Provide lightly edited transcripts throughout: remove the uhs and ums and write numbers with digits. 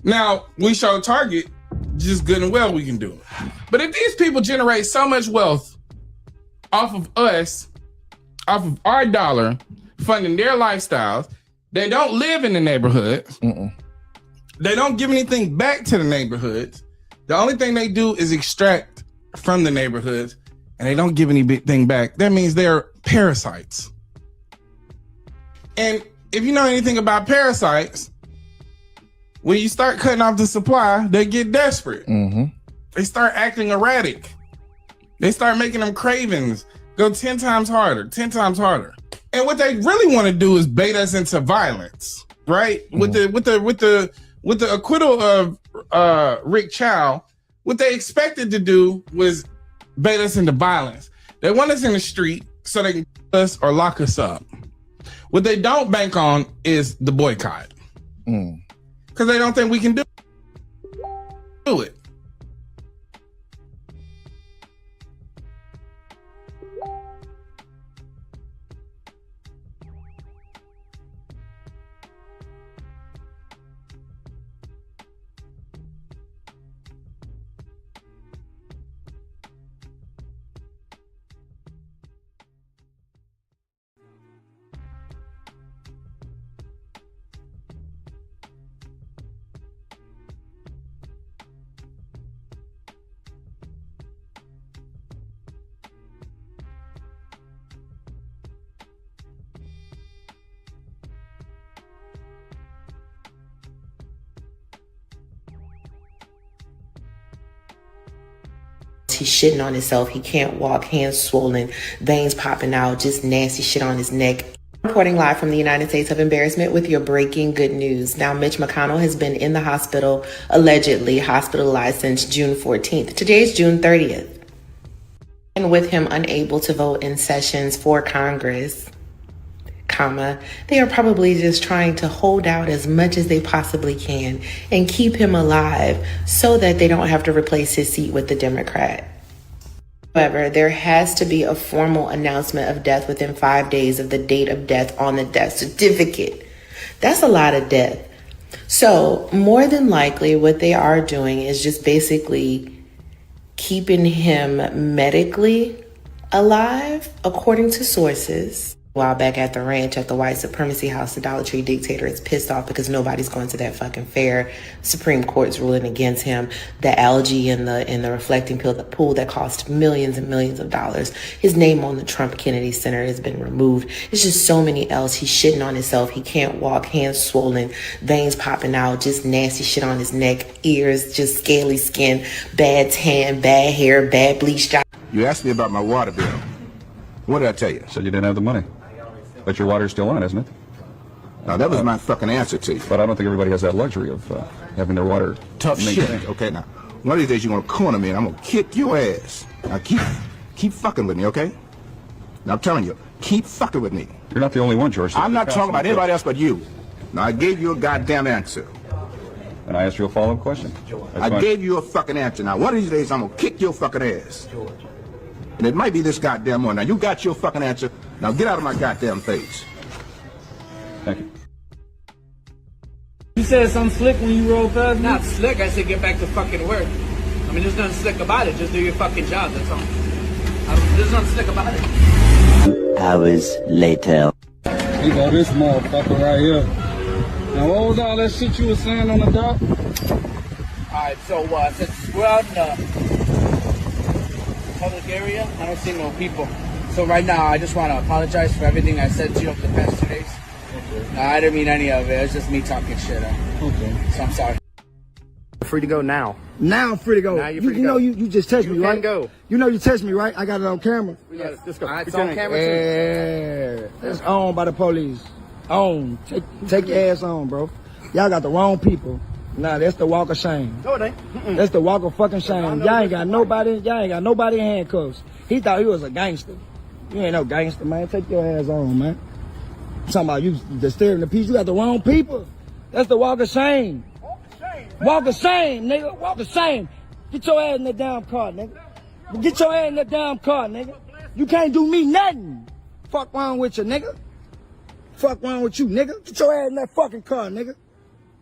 Now we show Target just good and well we can do. But if these people generate so much wealth off of us, off of our dollar, funding their lifestyles, they don't live in the neighborhoods. They don't give anything back to the neighborhoods. The only thing they do is extract from the neighborhoods, and they don't give anything back. That means they're parasites. And if you know anything about parasites, when you start cutting off the supply, they get desperate. They start acting erratic. They start making them cravings go 10 times harder, 10 times harder. And what they really want to do is bait us into violence, right? With the acquittal of Rick Chow, what they expected to do was bait us into violence. They want us in the street so they can kill us or lock us up. What they don't bank on is the boycott. Because they don't think we can do it. He's shitting on himself. He can't walk, hands swollen, veins popping out, just nasty shit on his neck. Reporting live from the United States of Embarrassment with your breaking good news. Now, Mitch McConnell has been in the hospital, allegedly hospitalized since June 14th. Today is June 30th. And with him unable to vote in sessions for Congress, they are probably just trying to hold out as much as they possibly can and keep him alive so that they don't have to replace his seat with the Democrat. However, there has to be a formal announcement of death within 5 days of the date of death on the death certificate. That's a lot of death. So more than likely what they are doing is just basically keeping him medically alive, according to sources. While back at the ranch at the white supremacy house, the Dollar Tree dictator is pissed off because nobody's going to that fucking fair. Supreme Court's ruling against him. The algae in the reflecting pool that cost millions and millions of dollars. His name on the Trump Kennedy Center has been removed. It's just so many else. He's shitting on himself. He can't walk, hands swollen, veins popping out, just nasty shit on his neck, ears, just scaly skin, bad tan, bad hair, bad bleached out. You asked me about my water bill. What did I tell you? Said you didn't have the money. But your water's still on, isn't it? Now, that was my fucking answer to you. But I don't think everybody has that luxury of having their water Tough maintained. shit. Okay, now, one of these days you're going to corner me and I'm going to kick your ass. Now, keep fucking with me, okay? Now, I'm telling you, keep fucking with me. You're not the only one, George. I'm not talking about anybody else but you. Now, I gave you a goddamn answer. And I asked you a follow-up question. I gave you a fucking answer. Now, one of these days I'm going to kick your fucking ass. And it might be this goddamn one. Now, you got your fucking answer. Now, get out of my goddamn face. Thank you. You said something slick when you rolled past me? Not slick, I said get back to fucking work. I mean, there's nothing slick about it. Just do your fucking job, that's all. There's nothing slick about it. Hours later. Here go this motherfucker right here. Now, what was all that shit you was saying on the dock? Alright, so since we're out in the public area, I don't see no people. So right now, I just want to apologize for everything I said to you over the past 2 days. Okay. I didn't mean any of it. It's just me talking shit. Okay. So I'm sorry. You're free to go now. Now I'm free to go. Now you're free to go. You know you just touched me, right? You can go. You know you touched me, right? I got it on camera. Yes, let's go. It's on camera too. Yeah. It's owned by the police. On. Take your ass on, bro. Y'all got the wrong people. Nah, that's the walk of shame. No, it ain't. That's the walk of fucking shame. Y'all ain't got nobody in handcuffs. He thought he was a gangster. You ain't no gangster, man. Take your ass on, man. I'm talking about you disturbing the peace. You got the wrong people. That's the walk of shame. Walk of shame, nigga. Walk of shame. Get your ass in the damn car, nigga. Get your ass in the damn car, nigga. You can't do me nothing. Fuck wrong with you, nigga. Fuck wrong with you, nigga. Get your ass in that fucking car, nigga.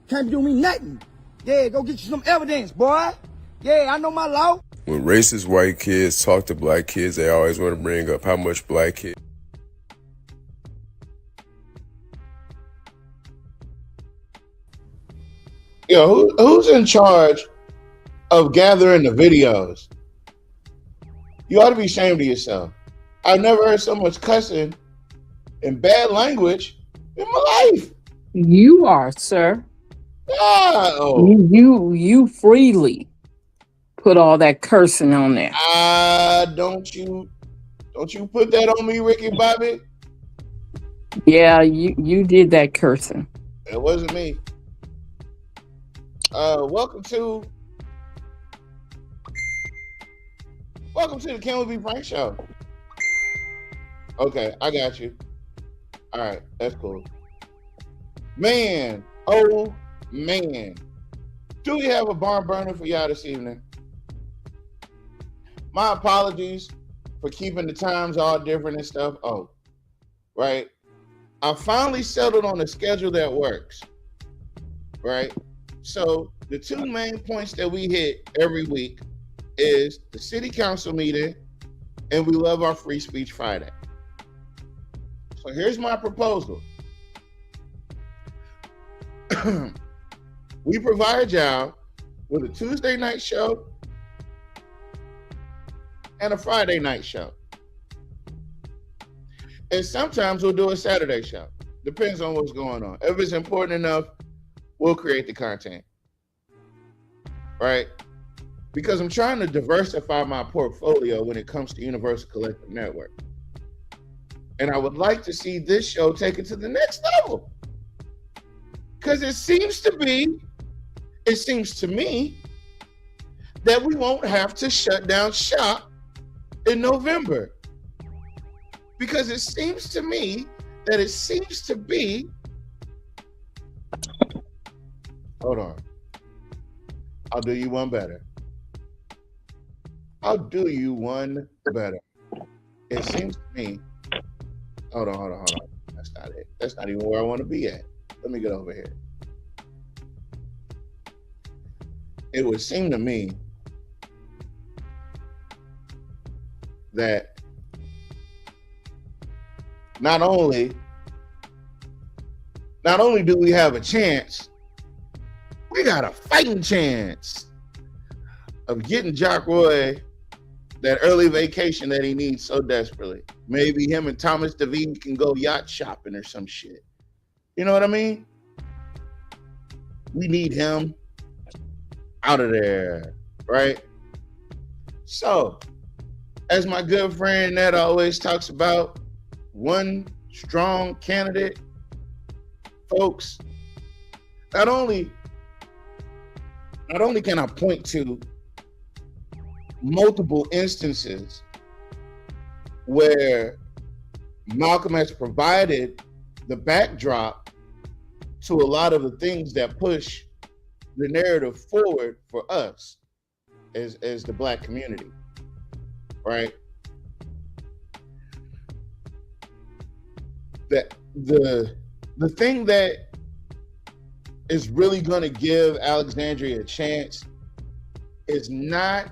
Can't do me nothing. Yeah, go get you some evidence, boy. Yeah, I know my law. When racist white kids talk to black kids, they always want to bring up how much black kids. Yo, who's in charge of gathering the videos? You ought to be ashamed of yourself. I've never heard so much cussing and bad language in my life. You are, sir. Oh. You freely put all that cursing on there. Don't you put that on me, Ricky Bobby? Yeah, you did that cursing. It wasn't me. Welcome to the Can We Be Frank show. Okay, I got you. All right, that's cool. Man, oh man. Do we have a barn burner for y'all this evening? My apologies for keeping the times all different and stuff. Oh, right. I finally settled on a schedule that works. Right? So the two main points that we hit every week is the city council meeting and we love our Free Speech Friday. So here's my proposal. We provide y'all with a Tuesday night show and a Friday night show. And sometimes we'll do a Saturday show. Depends on what's going on. If it's important enough, we'll create the content. Right? Because I'm trying to diversify my portfolio when it comes to Universal Collective Network. And I would like to see this show take it to the next level. Because it seems to me that we won't have to shut down shop in November. Because it seems to me that hold on. I'll do you one better. It seems to me, hold on. That's not it. That's not even where I want to be at. Let me get over here. It would seem to me that not only do we have a chance, we got a fighting chance of getting Jock Roy that early vacation that he needs so desperately. Maybe him and Thomas DeVine can go yacht shopping or some shit. You know what I mean? We need him out of there, right? So, as my good friend Ned always talks about, one strong candidate, folks, not only can I point to multiple instances where Malcolm has provided the backdrop to a lot of the things that push the narrative forward for us as the Black community, right? That the thing that is really going to give Alexandria a chance is not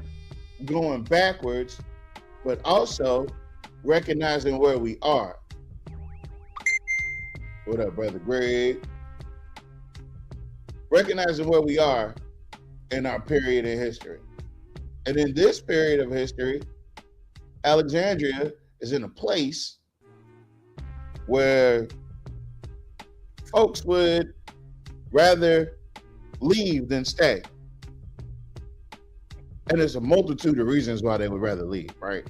going backwards, but also recognizing where we are. What up, brother Greg? Recognizing where we are in our period in history. And in this period of history, Alexandria is in a place where folks would rather leave than stay. And there's a multitude of reasons why they would rather leave, right?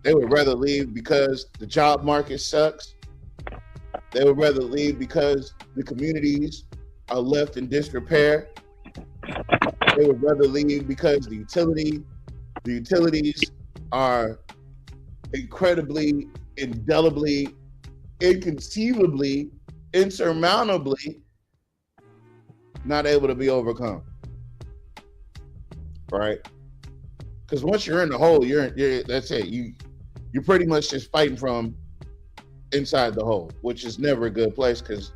They would rather leave because the job market sucks. They would rather leave because the communities are left in disrepair. They would rather leave because the utilities are incredibly, indelibly, inconceivably, insurmountably not able to be overcome. Right? Because once you're in the hole, you're that's it. You're pretty much just fighting from inside the hole, which is never a good place because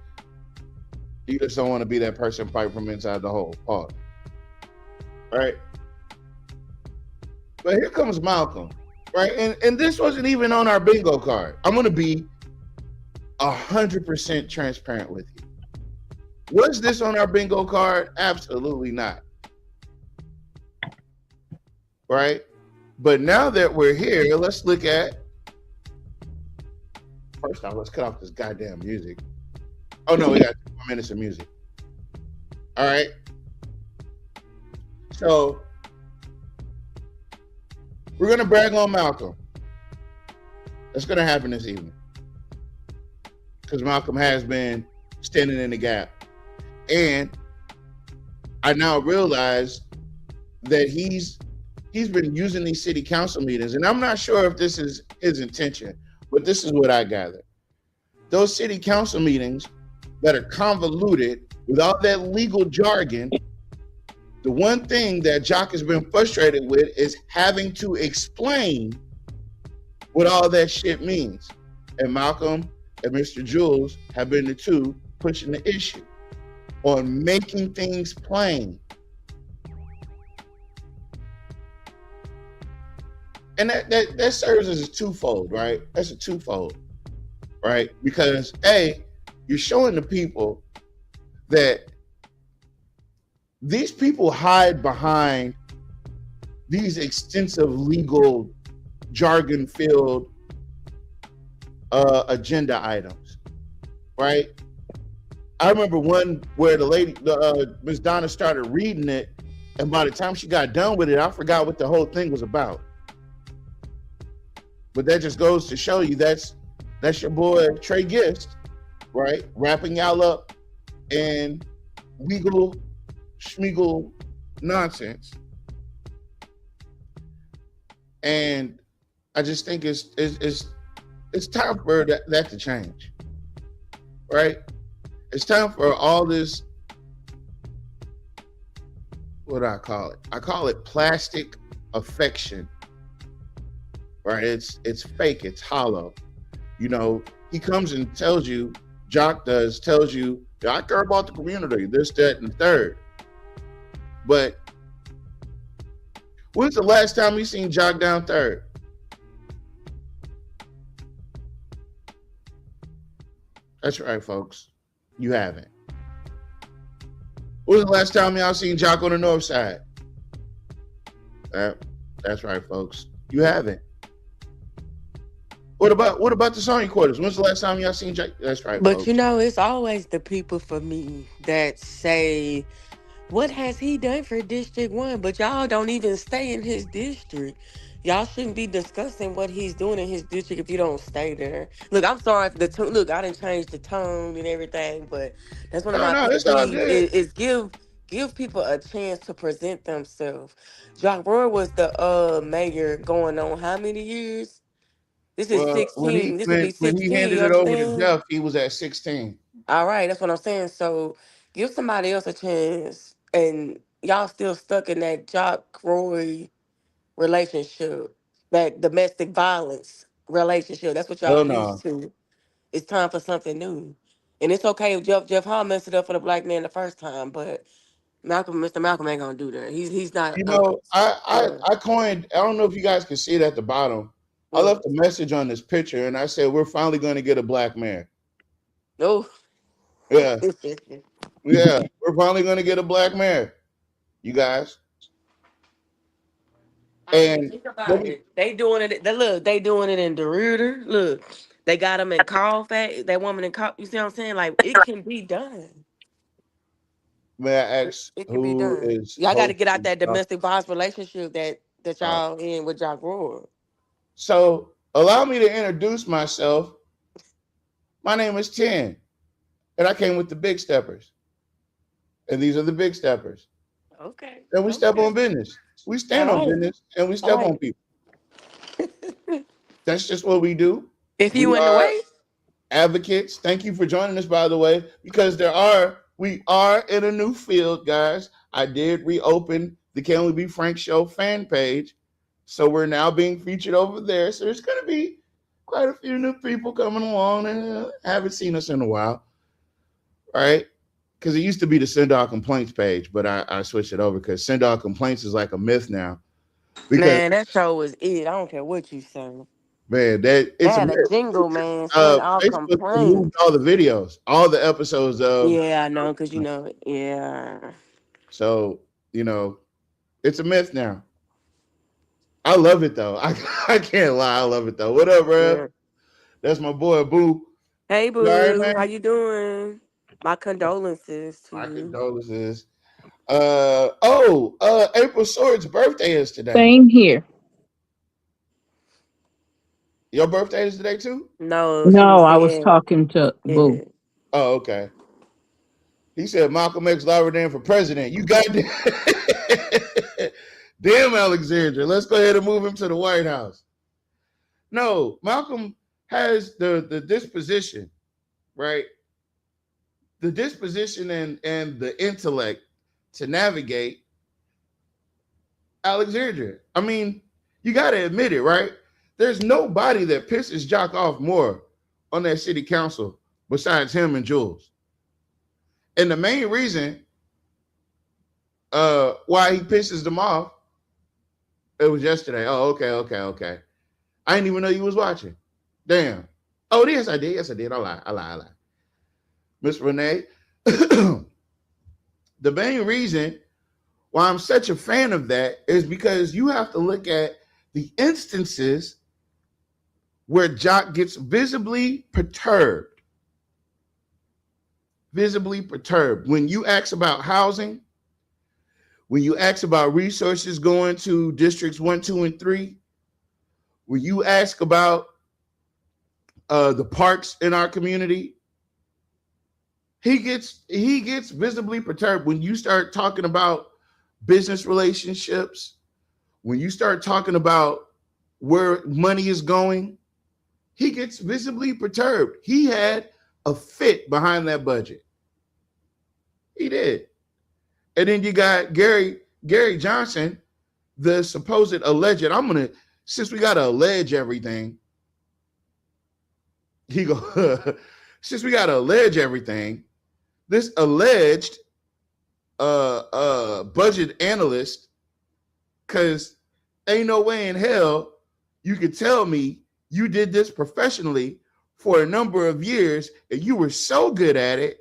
you just don't want to be that person fighting from inside the hole. Pause. right? But here comes Malcolm, right? And this wasn't even on our bingo card. I'm gonna be 100% transparent with you. Was this on our bingo card? Absolutely not. Right? But now that we're here, let's look at, first off, let's cut off this goddamn music. Oh no, we got 2 more minutes of music. All right. So we're gonna brag on Malcolm. That's gonna happen this evening. Because Malcolm has been standing in the gap. And I now realize that he's been using these city council meetings, and I'm not sure if this is his intention, but this is what I gather. Those city council meetings that are convoluted with all that legal jargon, the one thing that Jock has been frustrated with is having to explain what all that shit means. And Malcolm and Mr. Jules have been the two pushing the issue on making things plain. And that serves as a twofold, right? That's a twofold, right? Because A, you're showing the people that these people hide behind these extensive legal jargon-filled agenda items, right? I remember one where the lady, Miss Donna, started reading it, and by the time she got done with it, I forgot what the whole thing was about. But that just goes to show you that's your boy Trey Gist, right? Wrapping y'all up in legal schmeagle nonsense. And I just think it's time for that to change, right? It's time for all this, what do I call it? I call it plastic affection, right? It's fake, it's hollow. You know, he comes and tells you, Jock tells you, I care about the community, this, that, and the third. But when's the last time you seen Jock down third? That's right, folks. You haven't. When was the last time y'all seen Jock on the north side? That's right, folks. You haven't. What about the Sony quarters? When's the last time y'all seen Jock? That's right, But folks. you know, it's always the people for me that say, what has he done for District 1? But y'all don't even stay in his district. Y'all shouldn't be discussing what he's doing in his district if you don't stay there. Look, I'm sorry if the tone. Look, I didn't change the tone and everything, but that's one of my No, pet it's all peeves good. is give people a chance to present themselves. Jock Roy was the mayor going on how many years? This is Well, when 16. This would be he 16, handed you it over to understand? Jeff, he was at 16. All right, that's what I'm saying. So give somebody else a chance, and y'all still stuck in that Jock Roy relationship, that domestic violence relationship. That's what y'all Hell no. used to. It's time for something new, and it's okay if Jeff Hall messed it up for the black man the first time, but Mr. Malcolm ain't gonna do that. He's not. You know, Yeah. I coined, I don't know if you guys can see it at the bottom. I Well, left a message on this picture and I said, we're finally going to get a black mayor. no. Yeah. Yeah. We're finally going to get a black mayor, you guys. I mean, And think about it. They doing it. Look, they doing it in DeRuyter. Look, they got them in Colfax. That woman in Col. You see what I'm saying? Like it can be done. may I ask It can be who done. is Y'all got to get out hosting? that domestic violence relationship that Uh, y'all in with Jock Roy. so allow me to introduce myself. My name is 10 and I came with the Big Steppers. And these are the Big Steppers. Okay. And we step Okay. on business. We All stand on right. business and we All step on right. people. That's just what we do. If We you in the are way, advocates. Thank you for joining us, by the way, because we are in a new field, guys. I did reopen the Can We Be Frank Show fan page. So we're now being featured over there. So there's going to be quite a few new people coming along and haven't seen us in a while. All right. because it used to be the Send All Complaints page, but I switched it over because Send All Complaints is like a myth now. Because Man, that show was it. I don't care what you say. man, that They it's a had a myth. jingle, man. Send all Facebook complaints. removed all the videos, all the episodes of. Yeah, I know, cause yeah. So it's a myth now. I love it though. I can't lie. I love it though. What up, bro? Yeah. That's my boy Boo. Hey, You all right, boo, man? how you doing? My condolences to My you. condolences. April Sword's birthday is today. Same here. Your birthday is today too? No, she No, was I was saying, talking to yeah. Boo. Oh, okay. He said Malcolm X Larry Dan for president. You got damn Alexandria. Let's go ahead and move him to the White House. No, Malcolm has the disposition, right? The disposition and the intellect to navigate Alexandria. I mean, you got to admit it, right? There's nobody that pisses Jock off more on that city council besides him and Jules. And the main reason why he pisses them off, it was yesterday. Oh, okay. I didn't even know you was watching. Damn. Oh, yes, I did. I lie. Miss Renee, the main reason why I'm such a fan of that is because you have to look at the instances where Jock gets visibly perturbed. When you ask about housing, when you ask about resources going to districts 1, 2, and 3, when you ask about the parks in our community, he gets visibly perturbed when you start talking about business relationships, when you start talking about where money is going. He gets visibly perturbed. He had a fit behind that budget. He did. And then you got Gary Johnson, the supposed alleged. Since we got to allege everything, since we got to allege everything, this alleged budget analyst, because ain't no way in hell you could tell me you did this professionally for a number of years and you were so good at it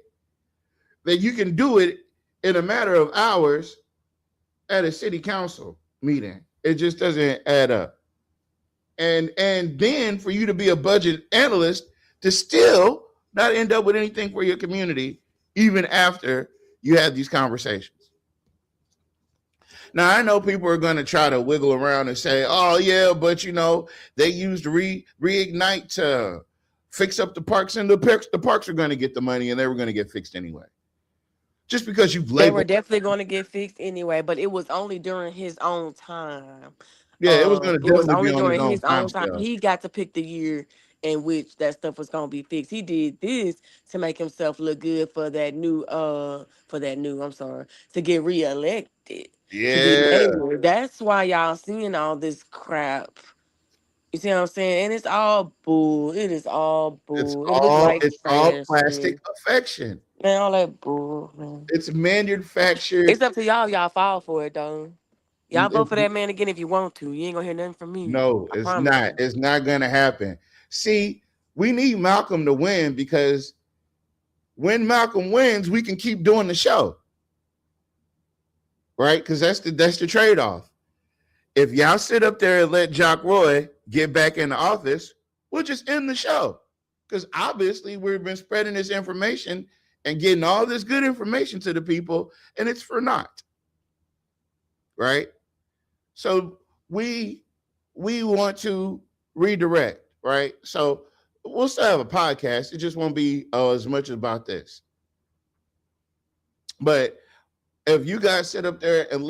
that you can do it in a matter of hours at a city council meeting. It just doesn't add up. And then for you to be a budget analyst to still not end up with anything for your community, even after you have these conversations. Now, I know people are going to try to wiggle around and say, oh, yeah, but, they used Reignite to fix up the parks, and the parks are going to get the money, and they were going to get fixed anyway. Just because you've labeled. They were definitely going to get fixed anyway, but it was only during his own time. Yeah, it was going to definitely be on his own time. He got to pick the year in which that stuff was going to be fixed. He did this to make himself look good for that new, to get reelected. Yeah. To be mayor. That's why y'all seeing all this crap. You see what I'm saying? And it's all bull. It is all bull. It looks like it's all plastic affection. Man, all that bull, man. It's manufactured. It's up to y'all. Y'all fall for it, though. Y'all vote for that man again if you want to. You ain't gonna hear nothing from me. No, it's not. It's not gonna happen. See, we need Malcolm to win because when Malcolm wins, we can keep doing the show. Right? Because that's the trade-off. If y'all sit up there and let Jock Roy get back in the office, we'll just end the show. Because obviously we've been spreading this information and getting all this good information to the people, and it's for naught. Right? So we want to redirect, right? So we'll still have a podcast. It just won't be as much about this. But if you guys sit up there and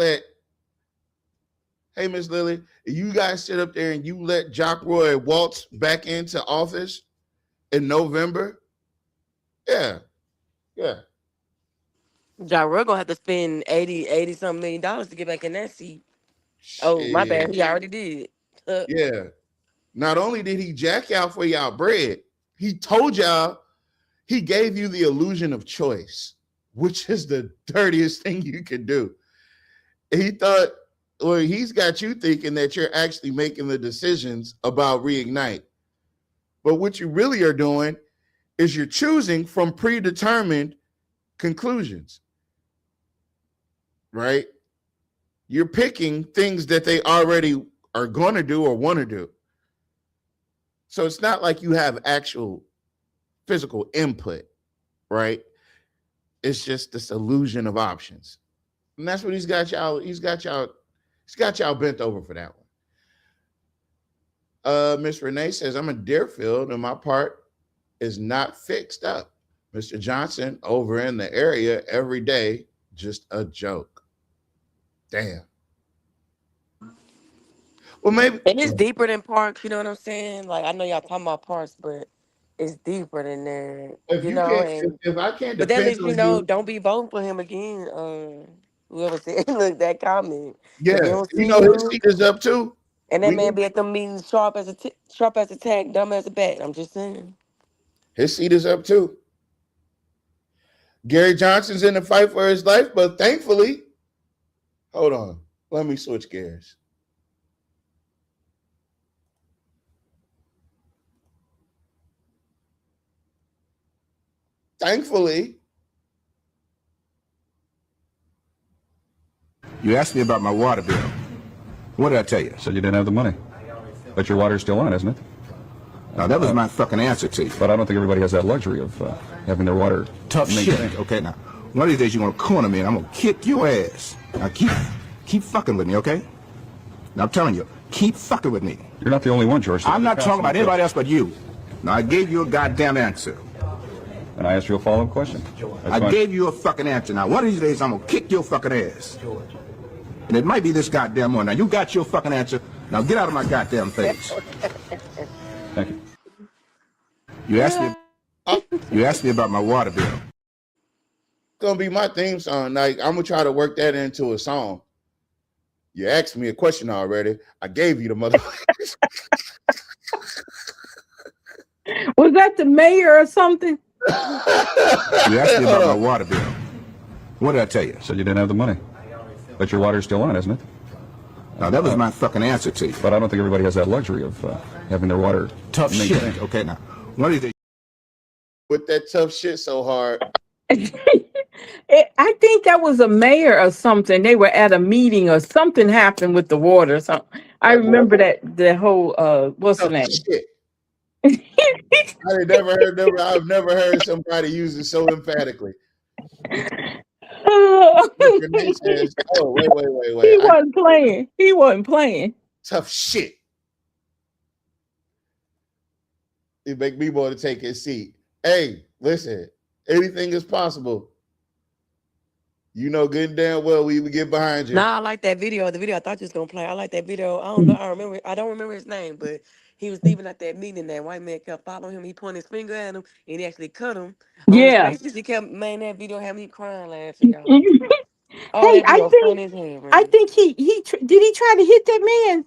hey, Miss Lily, if you guys sit up there and you let Jock Roy waltz back into office in November, yeah. Jock Roy gonna have to spend 80 something $80 million to get back in that seat. Oh, my bad. He already did. Yeah. Not only did he jack y'all for y'all bread, he told y'all, he gave you the illusion of choice. which is the dirtiest thing you can do. He thought, or he's got you thinking that you're actually making the decisions about reignite. But what you really are doing is you're choosing from predetermined conclusions, right? You're picking things that they already are going to do or want to do. So it's not like you have actual physical input, right? It's just this illusion of options. And that's what he's got y'all bent over for that one. Miss Renee says, I'm in Deerfield and my part is not fixed up. Mr. Johnson over in the area every day, just a joke. Damn. Well, maybe. And it's deeper than parks, you know what I'm saying? Like, I know y'all talking about parks, but it's deeper than that, If you you know? can't, And if I can't but that depend lets you on know, you, don't be voting for him again. Whoever said, look, that comment. If you yeah, don't you see know his you, seat is up too. and that We man need be at the meetings sharp as a tack, dumb as a bat. I'm just saying. his seat is up too. Gary Johnson's in the fight for his life, but thankfully, hold on, let me switch gears. Thankfully, You asked me about my water bill. What did I tell you? Said you didn't have the money. But your water's still on, isn't it? Now, that was my fucking answer to you. But I don't think everybody has that luxury of having their water Tough maintained. shit. Okay, now, one of these days you're gonna corner me and I'm gonna kick your ass. Now, keep fucking with me, okay? Now, I'm telling you, keep fucking with me. You're not the only one, George. I'm not talking about anybody else but you. Now, I gave you a goddamn answer. And I asked you a follow-up question. I gave you a fucking answer. Now, one of these days I'm gonna kick your fucking ass. And it might be this goddamn one. Now, you got your fucking answer. Now, get out of my goddamn face. Thank you. You asked me about my water bill. it's gonna be my theme song. Like, I'm gonna try to work that into a song. You asked me a question already. I gave you the mother. Was that the mayor or something? You asked me about my water bill. What did I tell you? Said you didn't have the money. But your water's still on, isn't it? Now, that was my fucking answer to you. But I don't think everybody has that luxury of having their water Tough maintained. shit. Okay, now, one of these days. With that tough shit so hard. I think that was a mayor or something. They were at a meeting or something happened with the water. So I remember that the whole what's the Tough name? shit. I've never heard somebody use it so emphatically. Renee says, oh, wait. He wasn't playing. He wasn't playing. Tough shit. It make me want to take his seat. Hey, listen, anything is possible. You know good and damn well we would get behind you. Nah, I like that video. The video I thought you was gonna play. I like that video. I don't know. I don't remember his name, but he was leaving at that meeting. That white man kept following him. He pointed his finger at him, and he actually cut him on his Yeah. face. He kept, man, that video had me crying laughing, y'all. Oh, Hey, that video funny as hell, man. I think he did he try to hit that man?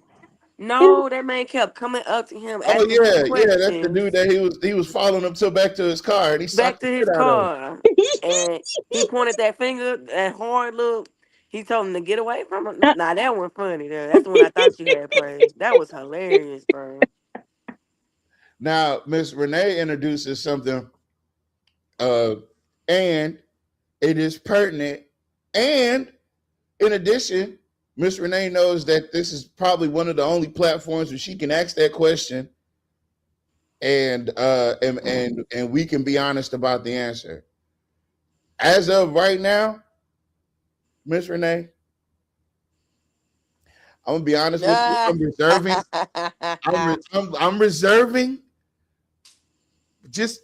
No, that man kept coming up to him, Oh asking him yeah, questions. that's the dude that he was following him back to his car, and he Back socked to the his shit out of him. car, and he pointed that finger, that hard look. He told him to get away from him. Nah, that one funny. Though. That's the one I thought you had played. That was hilarious, bro. Now, Miss Renee introduces something, and it is pertinent. And in addition, Miss Renee knows that this is probably one of the only platforms where she can ask that question, and we can be honest about the answer. As of right now, Miss Renee, I'm gonna be honest with you. I'm reserving. I'm reserving. Just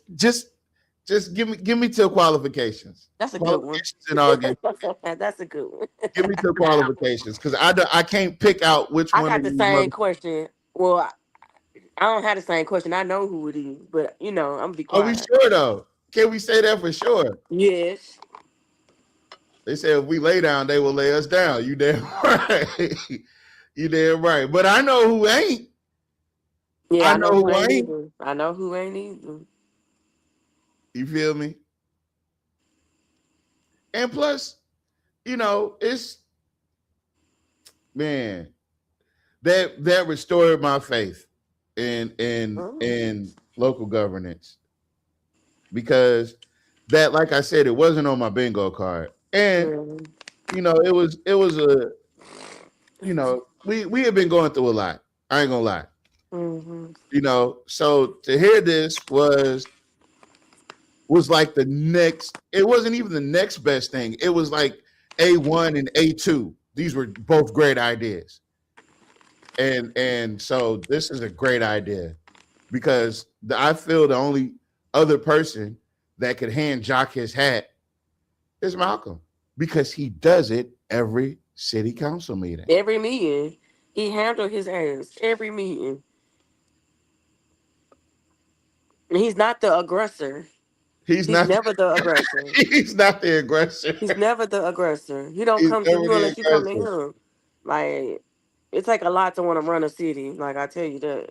give me till qualifications. That's a good one. And argument. That's a good one. Give me till qualifications, because I can't pick out which I one. got the same question. Well, I don't have the same question. I know who it is, but I'm gonna be quiet. Are we sure though? Can we say that for sure? Yes. They say if we lay down, they will lay us down. You damn right. You damn right. But I know who ain't. Yeah, I know who ain't either. I know who ain't either. You feel me? And plus, it's man, that restored my faith in local governance because that, like I said, it wasn't on my bingo card. And it was a we have been going through a lot. I ain't gonna lie. So to hear this was like the next, it wasn't even the next best thing. It was like A1 and A2. These were both great ideas. And so this is a great idea because I feel the only other person that could hand Jock his hat is Malcolm because he does it every city council meeting. Every meeting, he handled his ass. Every meeting. And he's not the aggressor. He's He's not. never the aggressor. He's not the aggressor. He's never the aggressor. He don't He's come to never you the unless you come to aggressor. him. Like, it take a lot to want to run a city. Like, I tell you that.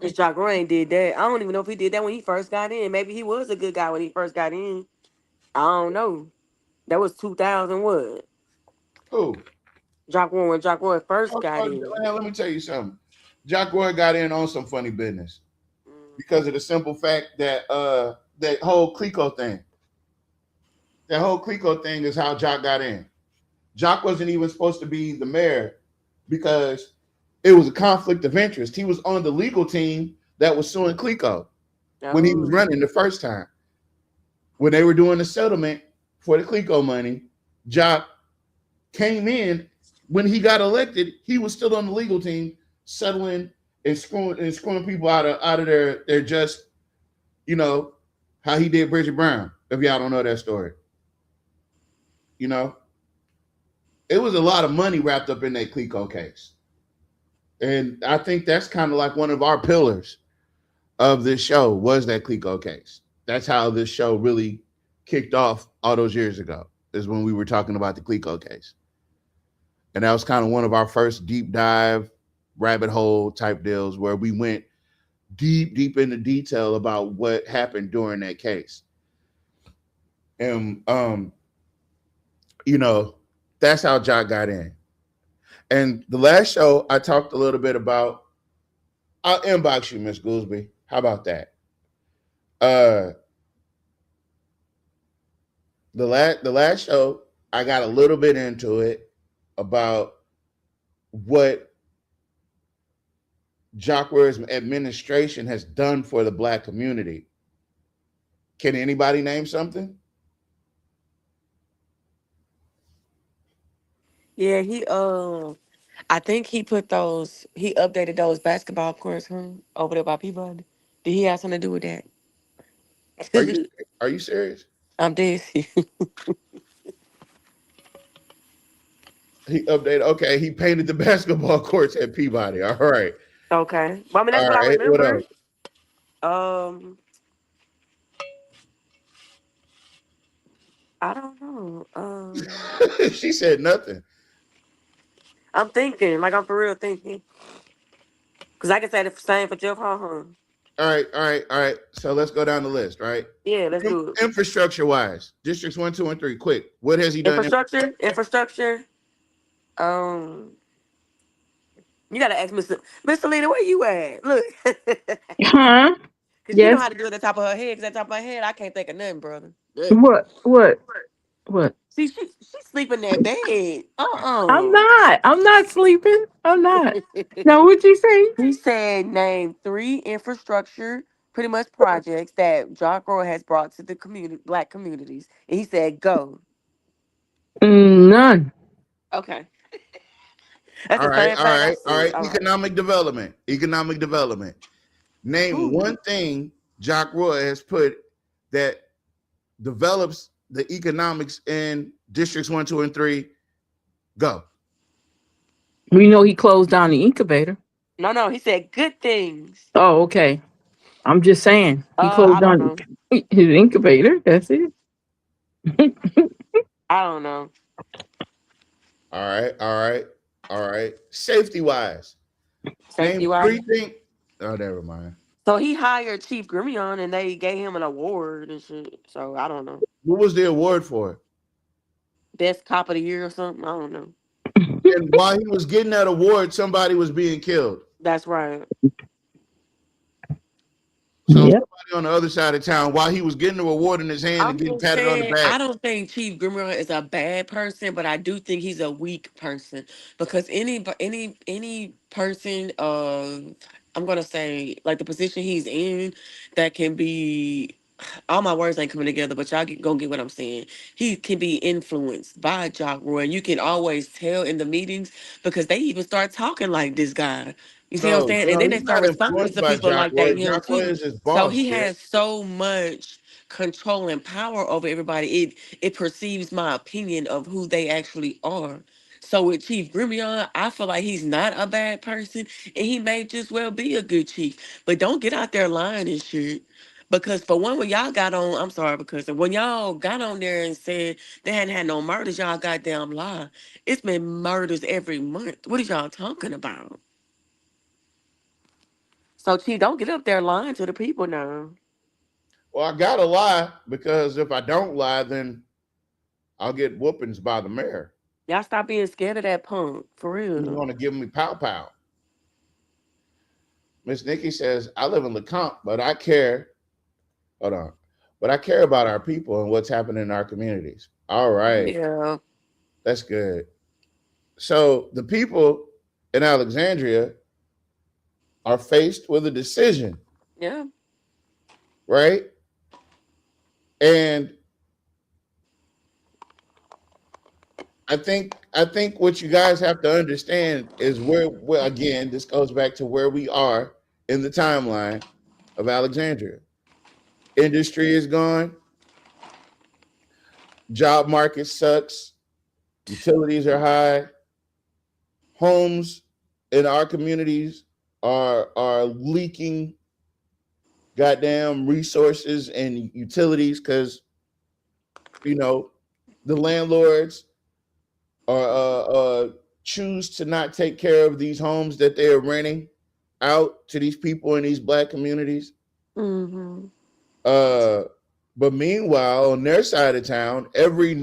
If Jagran did that, I don't even know if he did that when he first got in. Maybe he was a good guy when he first got in. I don't know. That was 2000 what? Who? Jagran when Jagran first got Man, in. let me tell you something. Jock Roy got in on some funny business because of the simple fact that that whole Clico thing. That whole Clico thing is how Jock got in. Jock wasn't even supposed to be the mayor because it was a conflict of interest. He was on the legal team that was suing Clico when he was running the first time. When they were doing the settlement for the Clico money, Jock came in. When he got elected, he was still on the legal team, settling and screwing people out of their just, how he did Bridget Brown. If y'all don't know that story, it was a lot of money wrapped up in that Clico case, and I think that's kind of like one of our pillars of this show was that Clico case. That's how this show really kicked off all those years ago. Is when we were talking about the Clico case. And that was kind of one of our first deep dive rabbit hole type deals where we went deep into detail about what happened during that case. And that's how Jock got in. And the last show I talked a little bit about, I'll inbox you, Miss Goolsby. How about that? The last show, I got a little bit into it about what Jockware's administration has done for the Black community. Can anybody name something? Yeah, I think he updated those basketball courts over there by Peabody. Did he have something to do with that? Are you serious? I'm dead. He updated. Okay, he painted the basketball courts at Peabody. All right. Okay. Well, I mean, that's All what I right. What remember. I don't know. She said nothing. I'm thinking, like I'm for real thinking. Because I can say the same for Jeff Hawthorne. All right. So let's go down the list, right? Yeah, let's do it. Infrastructure wise, districts 1, 2, and 3. Quick. What has he done? Infrastructure. You gotta ask Mr. Lena, where you at? Look. Huh? Cause she know Yes. how to do it at the top of her head. Cause at the top of her head, I can't think of nothing, brother. What? See, she sleeping in that bed. I'm not sleeping. I'm not. Now, what'd you say? He said name 3 infrastructure, pretty much projects that Jock Roy has brought to the Black communities. And he said go. None. Okay. That's the same thing I said. All right. Economic development. Name one thing Jock Roy has put that develops the economics in districts 1, 2, and 3. Go. We know he closed down the incubator. No, he said good things. Oh, okay. I'm just saying he I closed don't down know. his incubator. That's it. I don't know. All right. Safety wise. Safety Name wise. 3 things. Oh, never mind. So he hired Chief Grimion and they gave him an award and shit. So I don't know. What was the award for? Best cop of the year or something. I don't know. And while he was getting that award, somebody was being killed. That's right. So Yep. somebody on the other side of town, while he was getting the award in his hand and I'm getting just patted on the saying, back. I don't think Chief Grimion is a bad person, but I do think he's a weak person because any person of I'm gonna say like the position he's in that can be all my words ain't coming together, but gonna get what I'm saying. He can be influenced by Jock Roy, and you can always tell in the meetings because they even start talking like this guy. You see what I'm No, saying? And no, then he's they start not responding influenced to by people Jock like Roy. that him Jock Roy too. is his So boss, he kid. has so much control and power over everybody. It perceives my opinion of who they actually are. So with Chief Grimion, I feel like he's not a bad person, and he may just well be a good chief. But don't get out there lying and shit. Because for one, when y'all got on, I'm sorry, because when y'all got on there and said they hadn't had no murders, y'all goddamn lie. It's been murders every month. What are y'all talking about? So Chief, don't get up there lying to the people now. Well, I gotta lie because if I don't lie, then I'll get whoopings by the mayor. Y'all stop being scared of that punk, for He's real. gonna give me pow pow. Miss Nikki says, I live in LeCompte, but I care. Hold on. But I care about our people and what's happening in our communities. All right. Yeah. That's good. So the people in Alexandria are faced with a decision, Yeah. right? And I think what you guys have to understand is where again, this goes back to where we are in the timeline of Alexandria. Industry is gone, job market sucks, utilities are high, homes in our communities are leaking goddamn resources and utilities because you know the landlords are choose to not take care of these homes that they are renting out to these people in these black communities. Mm-hmm. Uh, but meanwhile, on their side of town, every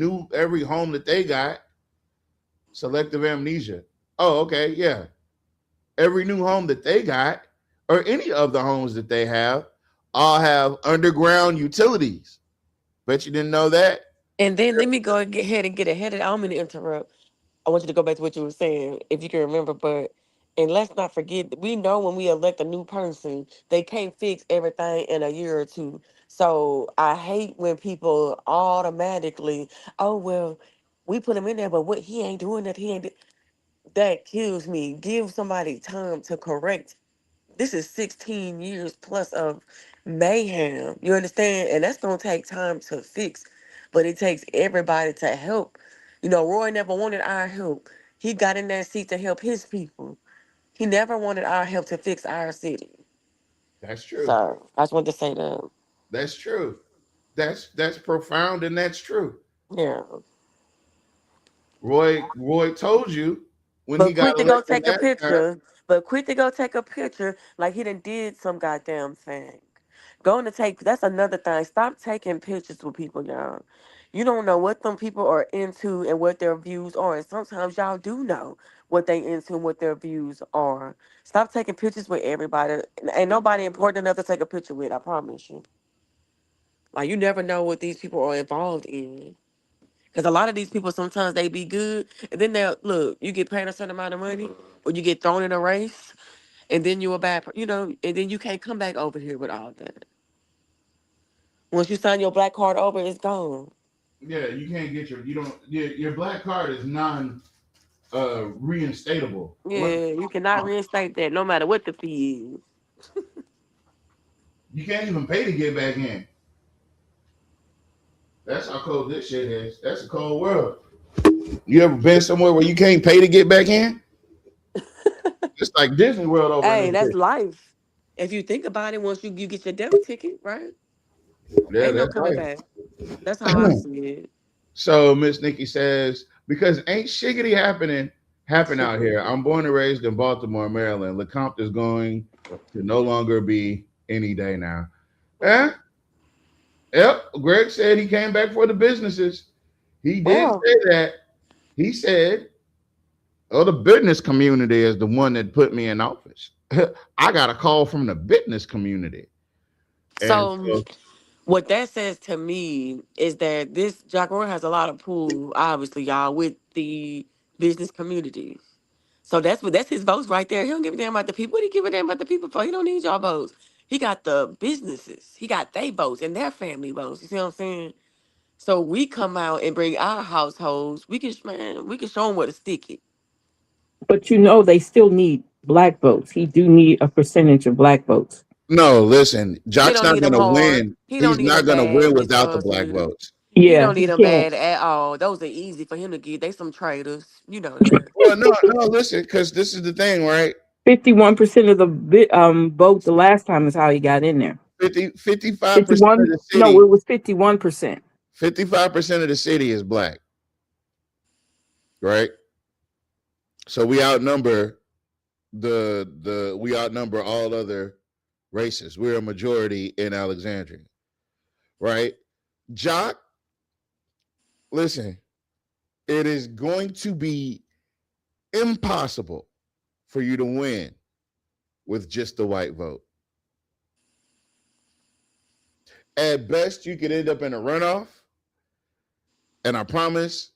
home that they got, selective amnesia. Oh, okay, yeah. Every new home that they got, or any of the homes that they have, all have underground utilities. Bet you didn't know that. And then let me go ahead and get ahead of it. I don't mean to interrupt. I want you to go back to what you were saying, if you can remember. But and let's not forget, we know when we elect a new person, they can't fix everything in a year or two. So I hate when people automatically, oh well, we put him in there, but what he ain't doing that, he ain't. That kills me. Give somebody time to correct. This is 16 years plus of mayhem. You understand? And that's gonna take time to fix. But it takes everybody to help. You know, Roy never wanted our help. He got in that seat to help his people. He never wanted our help to fix our city. That's true. So I just wanted to say that. That's true. That's profound and that's true. Yeah. Roy told you when he But got quick to go elected take a last time. picture. But quick to go take a picture like he done did some goddamn thing. Going to take that's another thing. Stop taking pictures with people, y'all. You don't know what them people are into and what their views are. And sometimes y'all do know what they into and what their views are. Stop taking pictures with everybody. Ain't nobody important enough to take a picture with, I promise you. Like you never know what these people are involved in. Because a lot of these people sometimes they be good, and then they look. You get paid a certain amount of money, or you get thrown in a race, and then you're a bad, and then you can't come back over here with all that. Once you sign your black card over, it's gone. Yeah, you can't get your black card is non reinstatable. Yeah, you cannot reinstate that, no matter what the fee is. You can't even pay to get back in. That's how cold this shit is. That's a cold world. You ever been somewhere where you can't pay to get back in? It's like Disney World over in Hey, this that's bitch. life. If you think about it, once you get your debit ticket, right? Yeah, Ain't no that's coming right. back. That's how I see it. So Miss Nikki says, because ain't shiggity happen out here. I'm born and raised in Baltimore, Maryland. LeCompte is going to no longer be any day now. Yeah. Yep. Greg said he came back for the businesses. He did Well, say that. He said, "Oh, the business community is the one that put me in office." I got a call from the business community, and so so what that says to me is that this Jack Roy has a lot of pull, obviously, y'all, with the business community. So that's his votes right there. He don't give a damn about the people. What he give a damn about the people for? He don't need y'all votes. He got the businesses. He got they votes and their family votes. You see what I'm saying? So we come out and bring our households. We can show them where to stick it. But they still need black votes. He do need a percentage of black votes. no, listen, He Jock's don't not need them gonna hard. win. He don't He's need not them gonna bad, win Miss without the black Sweetie. votes. He Yeah, don't need he them can't. bad at all. Those are easy for him to get. They some traitors. You know that. Well, no, listen, because this is the thing, right? 51% of the vote the last time is how he got in there. 55% of 51? the No, city, it was 51%. 55% of the city is black, right? So we outnumber we outnumber all other races. We're a majority in Alexandria, right? Jock, listen, it is going to be impossible for you to win with just the white vote. At best, you could end up in a runoff. And I promise,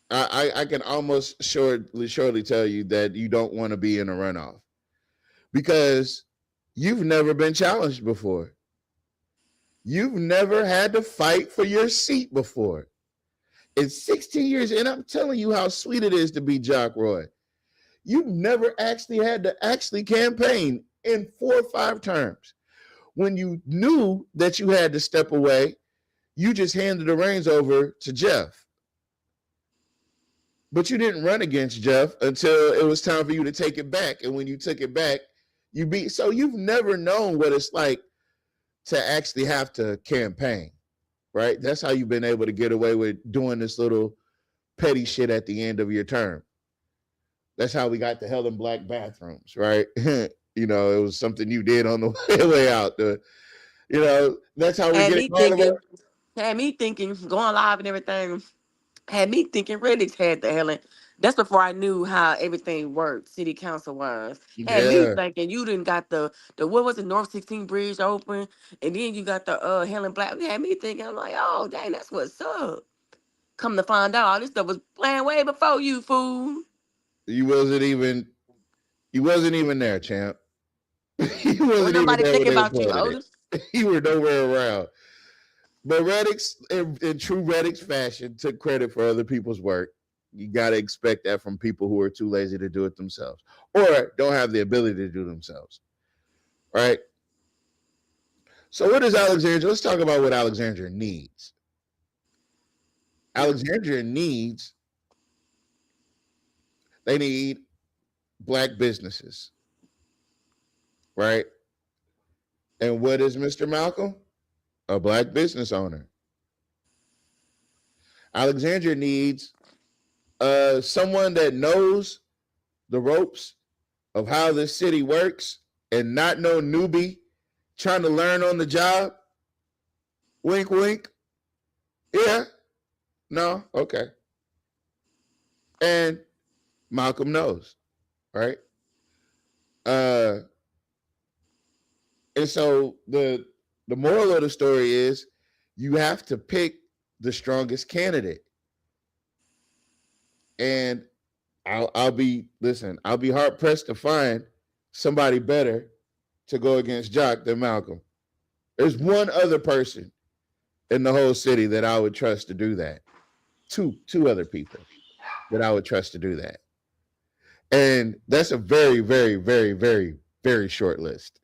I can almost surely tell you that you don't want to be in a runoff because you've never been challenged before. You've never had to fight for your seat before. It's 16 years, and I'm telling you how sweet it is to be Jock Roy. You've never actually had to actually campaign in 4 or 5 terms. When you knew that you had to step away, you just handed the reins over to Jeff. But you didn't run against Jeff until it was time for you to take it back. And when you took it back, you beat. So you've never known what it's like to actually have to campaign, right? That's how you've been able to get away with doing this little petty shit at the end of your term. That's how we got the Helen Black bathrooms, right? It was something you did on the way out. That's how we're Had getting me all the way. thinking. Had me thinking. Going live and everything. Had me thinking. Reddit had the Helen. That's before I knew how everything worked, city council wise. Had me Yeah. thinking you didn't got the what was it, North 16 Bridge open, and then you got the Helen Black. Had me thinking, I'm like, oh dang, that's what's up. Come to find out, all this stuff was planned way before you, fool. You wasn't even there, champ. You Wasn't wasn't even nobody there when thinking they were about you, planning Otis. it. You were nowhere around. But Reddix, in true Reddix fashion, took credit for other people's work. You got to expect that from people who are too lazy to do it themselves or don't have the ability to do themselves. Right? So what is Alexandria? Let's talk about what Alexandria needs. Alexandria needs, they need black businesses. Right? And what is Mr. Malcolm? A black business owner. Alexandria needs someone that knows the ropes of how this city works and not no newbie trying to learn on the job. Wink, wink. Yeah. No. Okay. And Malcolm knows, right? And so the moral of the story is you have to pick the strongest candidate. And I'll be hard pressed to find somebody better to go against Jock than Malcolm. There's one other person in the whole city that I would trust to do that. Two other people that I would trust to do that. And that's a very, very, very, very, very short list.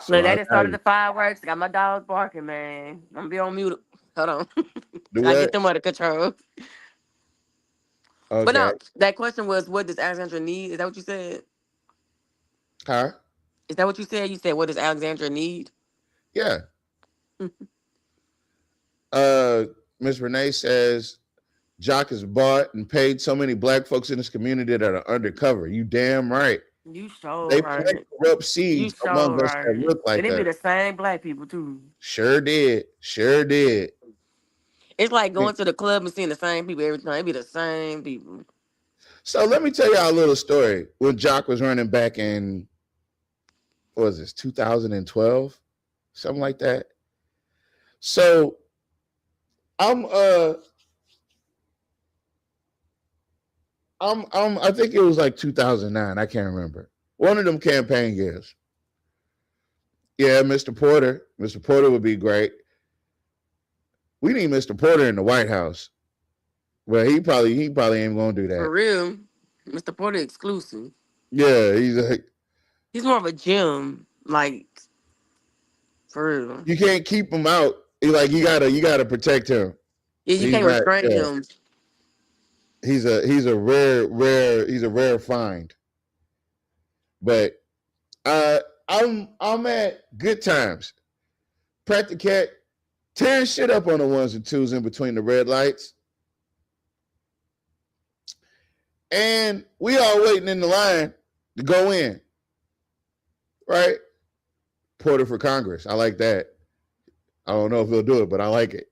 So Look, they just started the fireworks. Got my dogs barking, man. I'm gonna be on mute. Hold on. do I what? get them under control. But Okay. no, that question was, what does Alexandra need? Is that what you said? Huh? Is that what you said? You said, what does Alexandra need? Yeah. Miss Renee says Jock has bought and paid so many black folks in this community that are undercover. You damn right. You so They plant right. corrupt You seeds so among us that right. look And like it be us. the same black people too. Sure did. Sure did. It's like going to the club and seeing the same people every time. It be the same people. So let me tell y'all a little story. When Jock was running back in, what was this, 2012? Something like that. So I think it was like 2009. I can't remember. One of them campaign years. Yeah, Mr. Porter. Mr. Porter would be great. We need Mr. Porter in the White House. Well, he probably ain't gonna do For that. real. Mr. Porter exclusive. Yeah, he's like, He's more of a gym. Like, for real. you can't keep him out. Like you gotta protect him. Yeah, you He's can't not. restrain Yeah, him. he's a rare find. But I'm at Good Times. Pratt the Cat tearing shit up on the ones and twos in between the red lights. And we all waiting in the line to go in. Right? Porter for Congress. I like that. I don't know if he'll do it, but I like it.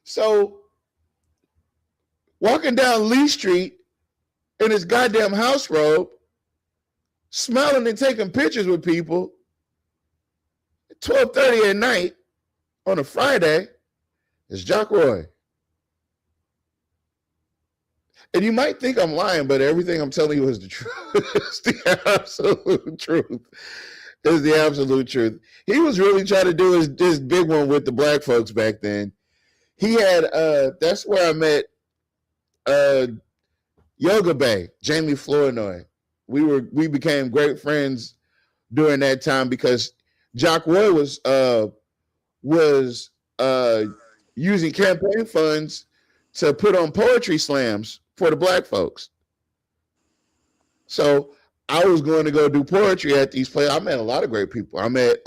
So walking down Lee Street in his goddamn house robe, smiling and taking pictures with people at 12:30 at night on a Friday is Jock Roy. And you might think I'm lying, but everything I'm telling you is the truth. It's the absolute truth. It's the absolute truth. He was really trying to do his big one with the black folks back then. He had that's where I met Yoga Bay, Jamie Flournoy. We became great friends during that time because Jock Roy was using campaign funds to put on poetry slams for the black folks. So I was going to go do poetry at these places. I met a lot of great people. I met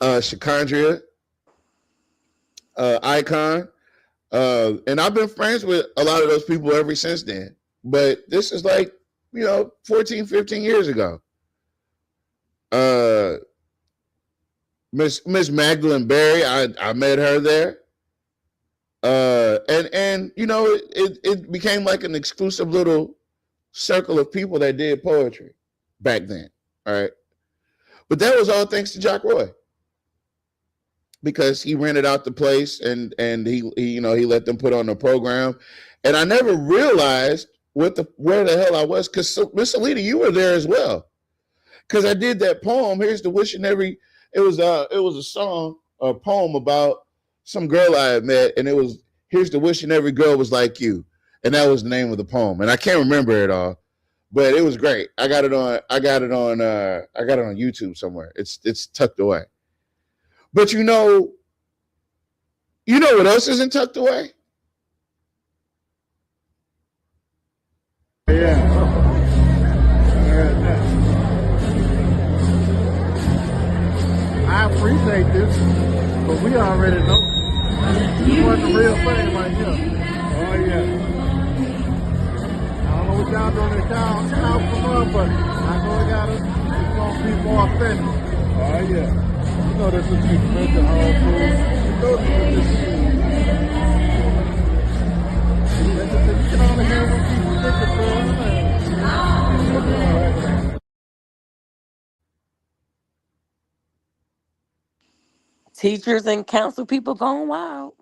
Shakandria, Icon, and I've been friends with a lot of those people ever since then. But this is like, 14, 15 years ago. Miss Magdalene Berry, I met her there. And it became like an exclusive little circle of people that did poetry back then. All right. But that was all thanks to Jock Roy. Because he rented out the place and he let them put on the program. And I never realized where the hell I was, because Miss Alita, you were there as well. Because I did that poem, Here's to Wishing Every, it was a song, a poem about some girl I had met, and it was Here's to Wishing Every Girl Was Like You. And that was the name of the poem. And I can't remember it all, but it was great. I got it on YouTube somewhere. It's tucked away. But you know what else isn't tucked away? I appreciate this, but we already know you want the real thing right here. Oh yeah. I don't know what y'all doing in town for fun, but I know it's gonna be more authentic. Oh yeah. You know this is expensive home food. You know this is you can only hear what people think of. Teachers and council people going wild.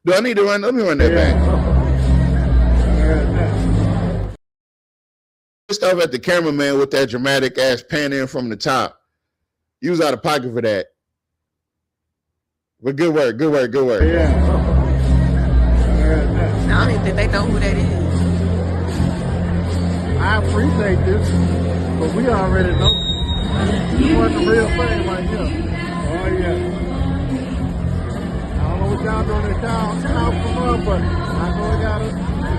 Do I need to run? Let me run that back. Stuff at the cameraman with that dramatic ass pan in from the top. You was out of pocket for that. But good work. Yeah. I don't even think they know who that is. I appreciate this, but we already know you want the real thing right here. Oh yeah. I don't know what y'all doing in town for fun, but I know it's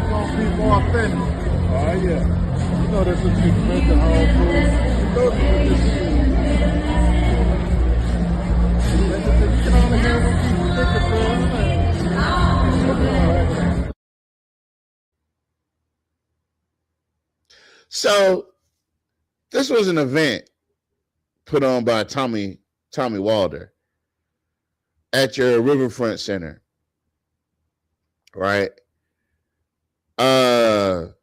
gonna be more authentic. Oh yeah. You know this is expensive home food. You know this is you can only hear what people think of. So this was an event put on by Tommy Wilder at your Riverfront Center, right? The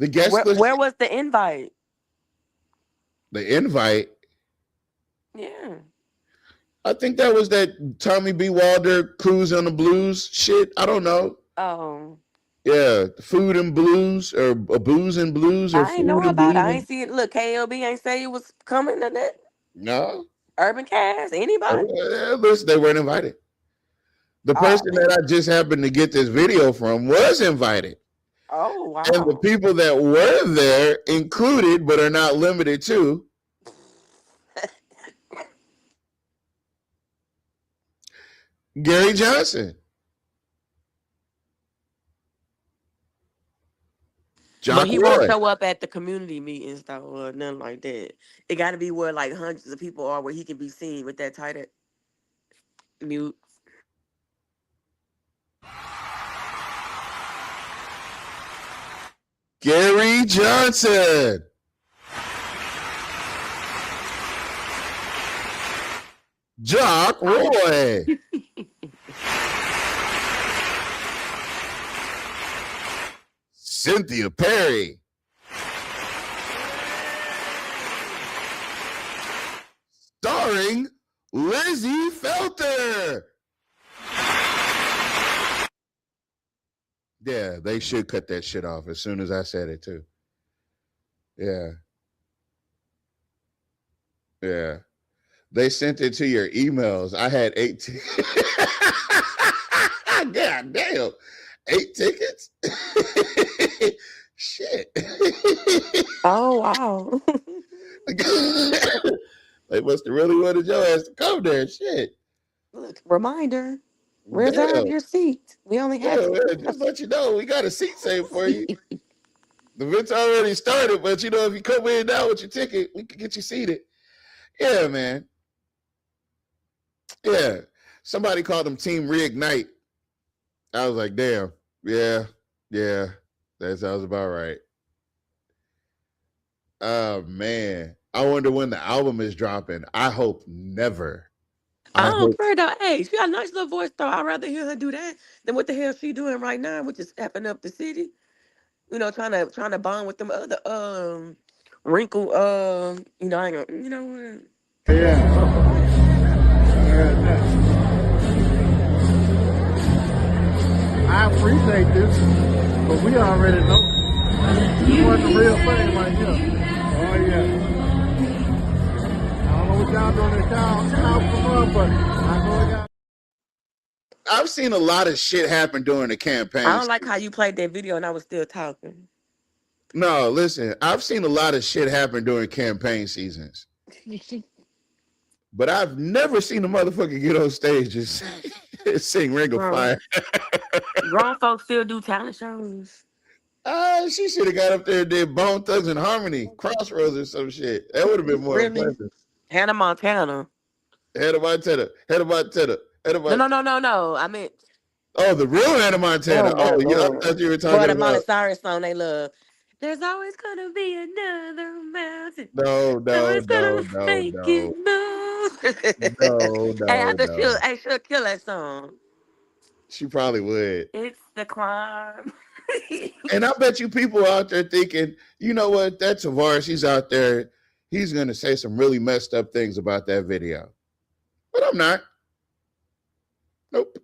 guest list, Where was the invite? the invite. Yeah. I think that was that Tommy B. Wilder Cruise on the Blues shit. I don't know. Oh, Yeah, food and blues or booze and blues or I ain't know food and about it. blues. I ain't see it. Look, KLB ain't say it was coming to that. No, Urban Cast, anybody? listen, they weren't invited. The Oh, person that I just happened to get this video from was invited. oh And the wow. people that were there included, but are not limited to, Gary Johnson, But Jock he won't Roy. show up at the community meetings though, or nothing like that. It got to be where like hundreds of people are, where he can be seen with that tight mute. Gary Johnson. Jock Roy. Cynthia Perry. Starring Lizzie Felter. Yeah, they should cut that shit off as soon as I said it too. Yeah. Yeah. They sent it to your emails. I had 18. God damn. 8 tickets? Shit. Oh wow. They must have really wanted your ass to come there. Shit. Look, reminder. Reserve Damn. your seat. We only have Yeah, 2 man, just let you know, we got a seat saved for you. The event's already started, but you know, if you come in now with your ticket, we can get you seated. Yeah, man. Yeah. Somebody called them Team Reignite. I was like, damn. Yeah. That sounds about right. Oh man. I wonder when the album is dropping. I hope never. I I don't hope care though. Hey, she got a nice little voice though. I'd rather hear her do that than what the hell she doing right now, which is effing up the city. You know, trying to bond with them other wrinkle I ain't gonna Yeah. I appreciate this, but we already know this wasn't the real thing right here. Oh yeah. I don't know what y'all doing in town for fun, but I know it got. I've seen a lot of shit happen during the I campaign. don't like how you played that video and I was still talking. No, listen, I've seen a lot of shit happen during campaign seasons. But I've never seen a motherfucker get on stage and sing Ring of Fire. Grown folks still do talent shows. She should have got up there and did Bone Thugs and Harmony, Crossroads or some shit. That would have been more Really? impressive. Hannah Montana. Head of Montana. No. I meant Oh, the real Hannah Montana. oh my Oh, yeah, I lord. thought you were Boy, talking the Miley about. Cyrus song they love. There's always gonna be another mountain. No. Someone's gonna make it move. She'll kill that song. She probably would. It's the climb. And I bet you people out there thinking, you know what? That Tavares, he's out there. He's going to say some really messed up things about that video. But I'm not. Nope.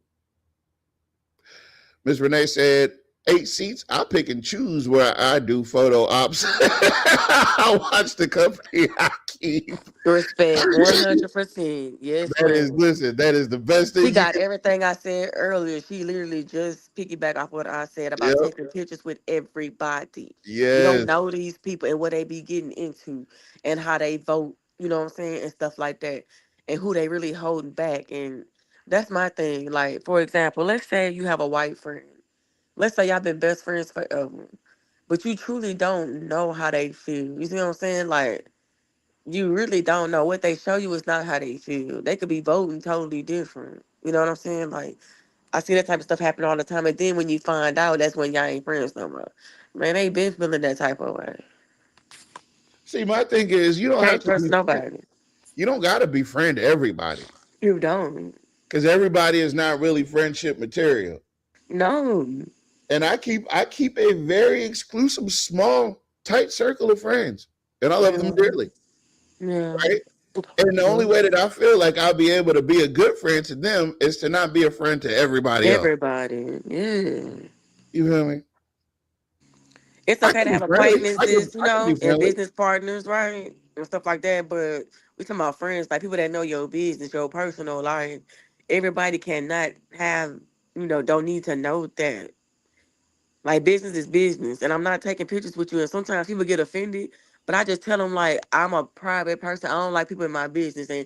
Miss Renee said, 8 seats. I'll pick and choose where I do photo ops. I watch the company I keep. Respect, 100%. Yes, That is, ma'am. listen, that is the best thing. She got everything I said earlier. She literally just piggyback off what I said about Yep. taking pictures with everybody. You Yes. don't know these people and what they be getting into and how they vote, you know what I'm saying, and stuff like that, and who they really holding back. And that's my thing. Like, for example, let's say you have a white friend. Let's say y'all been best friends forever, but you truly don't know how they feel. You see what I'm saying? Like, you really don't know. What they show you is not how they feel. They could be voting totally different. You know what I'm saying? Like, I see that type of stuff happen all the time. And then when you find out, that's when y'all ain't friends no more. Man, they been feeling that type of way. See, my thing is, you don't have Can't to trust be. nobody. You don't got to befriend everybody You don't. because everybody is not really friendship material. No. And I keep a very exclusive, small, tight circle of friends, and I love them Yeah. dearly, Yeah. right? And the only way that I feel like I'll be able to be a good friend to them is to not be a friend to everybody else. Everybody. Yeah. You feel me? It's I okay can to be have friendly. acquaintances, I can be and friendly. business partners, right? And stuff like that. But we talking about friends, like people that know your business, your personal life. Everybody cannot have, don't need to know that. Like business is business, and I'm not taking pictures with you. And sometimes people get offended, but I just tell them like I'm a private person. I don't like people in my business, and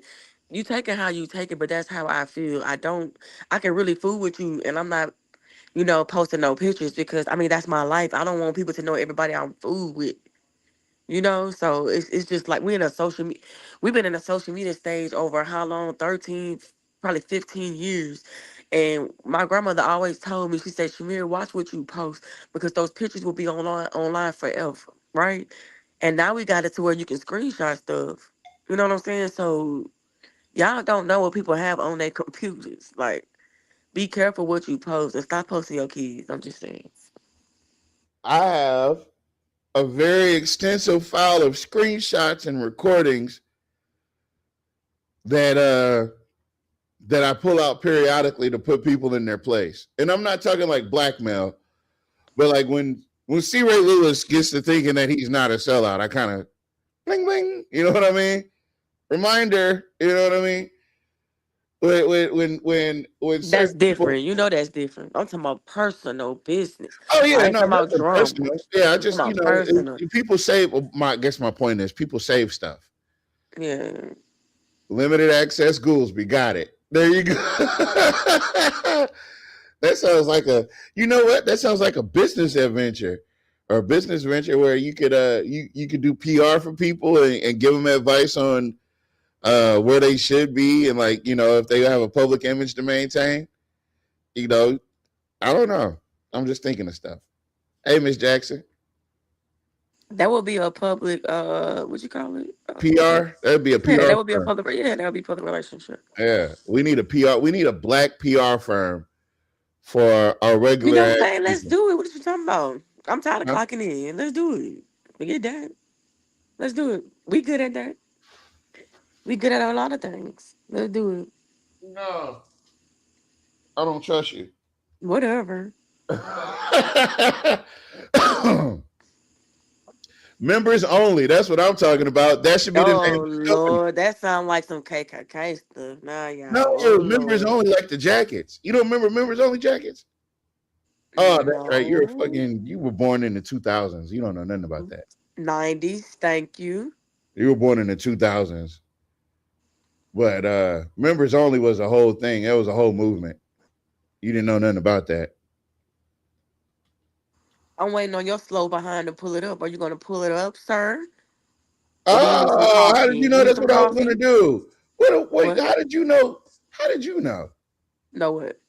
you take it how you take it. But that's how I feel. I don't. I can really fool with you, and I'm not, posting no pictures because I mean that's my life. I don't want people to know everybody I'm fool with. So it's just like we've been in a social media stage over how long? 13, probably 15 years. And my grandmother always told me, she said, Shamir, watch what you post because those pictures will be online forever, right? And now we got it to where you can screenshot stuff. You know what I'm saying? So y'all don't know what people have on their computers. Like, be careful what you post and stop posting your kids. I'm just saying. I have a very extensive file of screenshots and recordings that that I pull out periodically to put people in their place. And I'm not talking like blackmail, but like when C. Ray Lewis gets to thinking that he's not a sellout, I kind of bling bling. You know what I mean? Reminder. You know what I mean? When That's certain people. different. That's different. I'm talking about personal business. Oh I yeah, ain't no, talking about nothing drama. personal. Yeah, I I'm talking just about personal. people save. Well, I guess my point is people save stuff. Yeah. Limited access Goolsby, got it. There you go. That sounds like you know what? That sounds like a business adventure or a business venture where you could you could do PR for people and give them advice on where they should be and like, if they have a public image to maintain, you know, I don't know. I'm just thinking of stuff. Hey, Miss Jackson. That would be a public what you call it? PR? That'd be a Yeah, PR that would be a firm. public that would be public relationship. Yeah. We need a PR. We need a black PR firm for our You know regular what I'm ass saying? Let's people. do it. What you talking about? I'm tired of Huh? clocking in. Let's do it. Forget that. Let's do it. We good at that. We good at a lot of things. Let's do it. No, I don't trust you. Whatever. Members only. That's what I'm talking about. That should be the name Oh of the company. Lord, that sounds like some KKK stuff. Nah, No, y'all. Oh members Lord. only like the jackets. You don't remember members only jackets? Oh, that's right. No. You were born in the 2000s. You don't know nothing about that. 90s. Thank you. You were born in the 2000s. But members only was a whole thing. It was a whole movement. You didn't know nothing about that. I'm waiting on your slow behind to pull it up. Are you gonna pull it up, sir? Or do you need some Oh, how did coffee? you You know need that's some what I was gonna coffee? do? Wait, What? how did you know? How did you know? No what?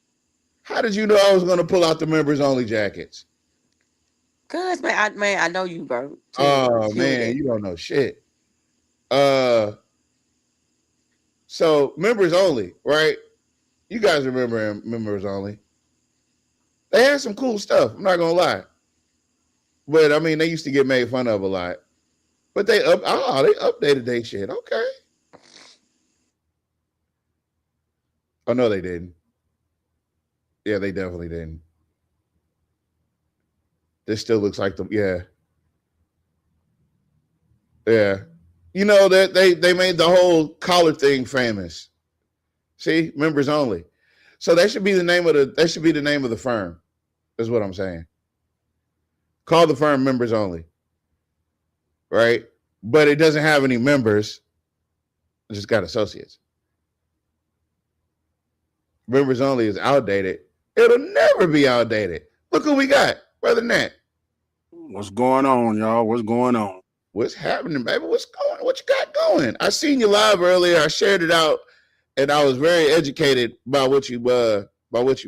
How did you know I was gonna pull out the members only jackets? Cause I know you, bro. Oh Chill with man, that. you don't know shit. Uh so members only, right? You guys remember members only. They had some cool stuff, I'm not gonna lie. But I mean they used to get made fun of a lot. But they updated their shit. Okay. Oh no, they didn't. Yeah, they definitely didn't. This still looks like yeah. Yeah. You know that they made the whole collar thing famous. See, members only. So that should be the name of the firm, is what I'm saying. Call the firm members only. Right? But it doesn't have any members. It just got associates. Members only is outdated. It'll never be outdated. Look who we got, Brother Nat. What's going on, y'all? What's going on? What's happening, baby? What's going on? What you got going? I seen you live earlier. I shared it out, and I was very educated by what you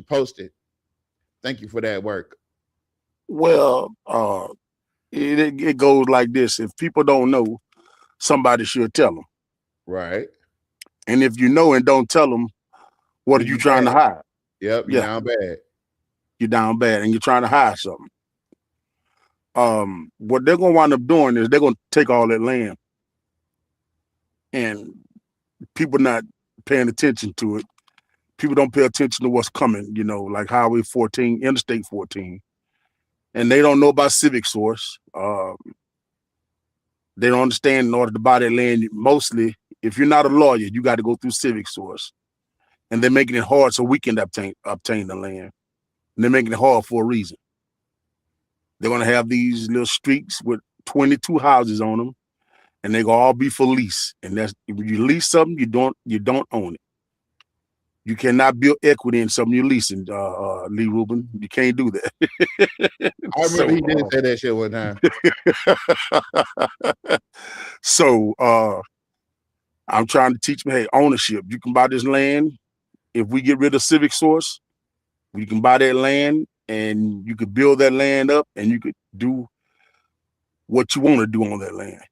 posted. Thank you for that work. Well, it goes like this. If people don't know, somebody should tell them. Right. And if you know and don't tell them, what are you trying to hide? Yep, you're down bad. You're down bad and you're trying to hide something. What they're going to wind up doing is they're going to take all that land and people not paying attention to it. People don't pay attention to what's coming, like Highway 14, Interstate 14. And they don't know about Civic Source. They don't understand in order to buy that land, mostly, if you're not a lawyer, you got to go through Civic Source. And they're making it hard so we can obtain the land. And they're making it hard for a reason. They're going to have these little streets with 22 houses on them, and they're going to all be for lease. And that's, if you lease something, you don't own it. You cannot build equity in something you're leasing, Lee Rubin. You can't do that. I remember he did say that shit one time. So I'm trying to teach them, hey, ownership. You can buy this land. If we get rid of Civic Source, we can buy that land and you could build that land up and you could do what you want to do on that land.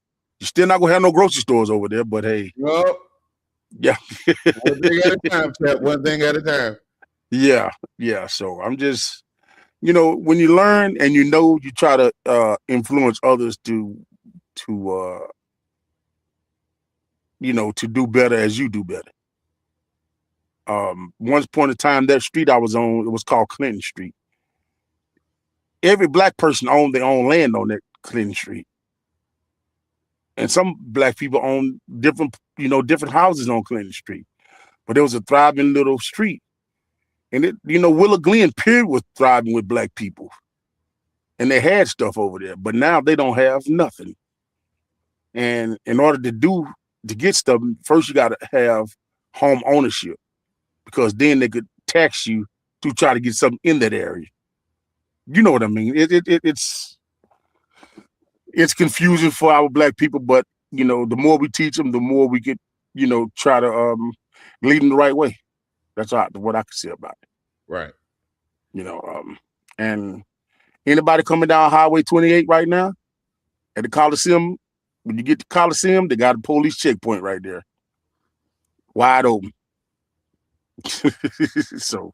You're still not going to have no grocery stores over there, but hey. No. Yeah. One thing at a time, Chap. One thing at a time. Yeah. So I'm just, when you learn and you try to influence others to do better as you do better. Once upon a time, that street I was on, it was called Clinton Street. Every black person owned their own land on that Clinton Street. And some black people own different houses on Clinton Street. But it was a thriving little street. And Willow Glen period was thriving with black people. And they had stuff over there. But now they don't have nothing. And in order to get stuff, first you got to have home ownership. Because then they could tax you to try to get something in that area. You know what I mean? It's confusing for our black people, but the more we teach them, the more we could, try to lead them the right way. That's what I can say about it. Right. And anybody coming down Highway 28 right now at the Coliseum, when you get to Coliseum, they got a police checkpoint right there, wide open. So,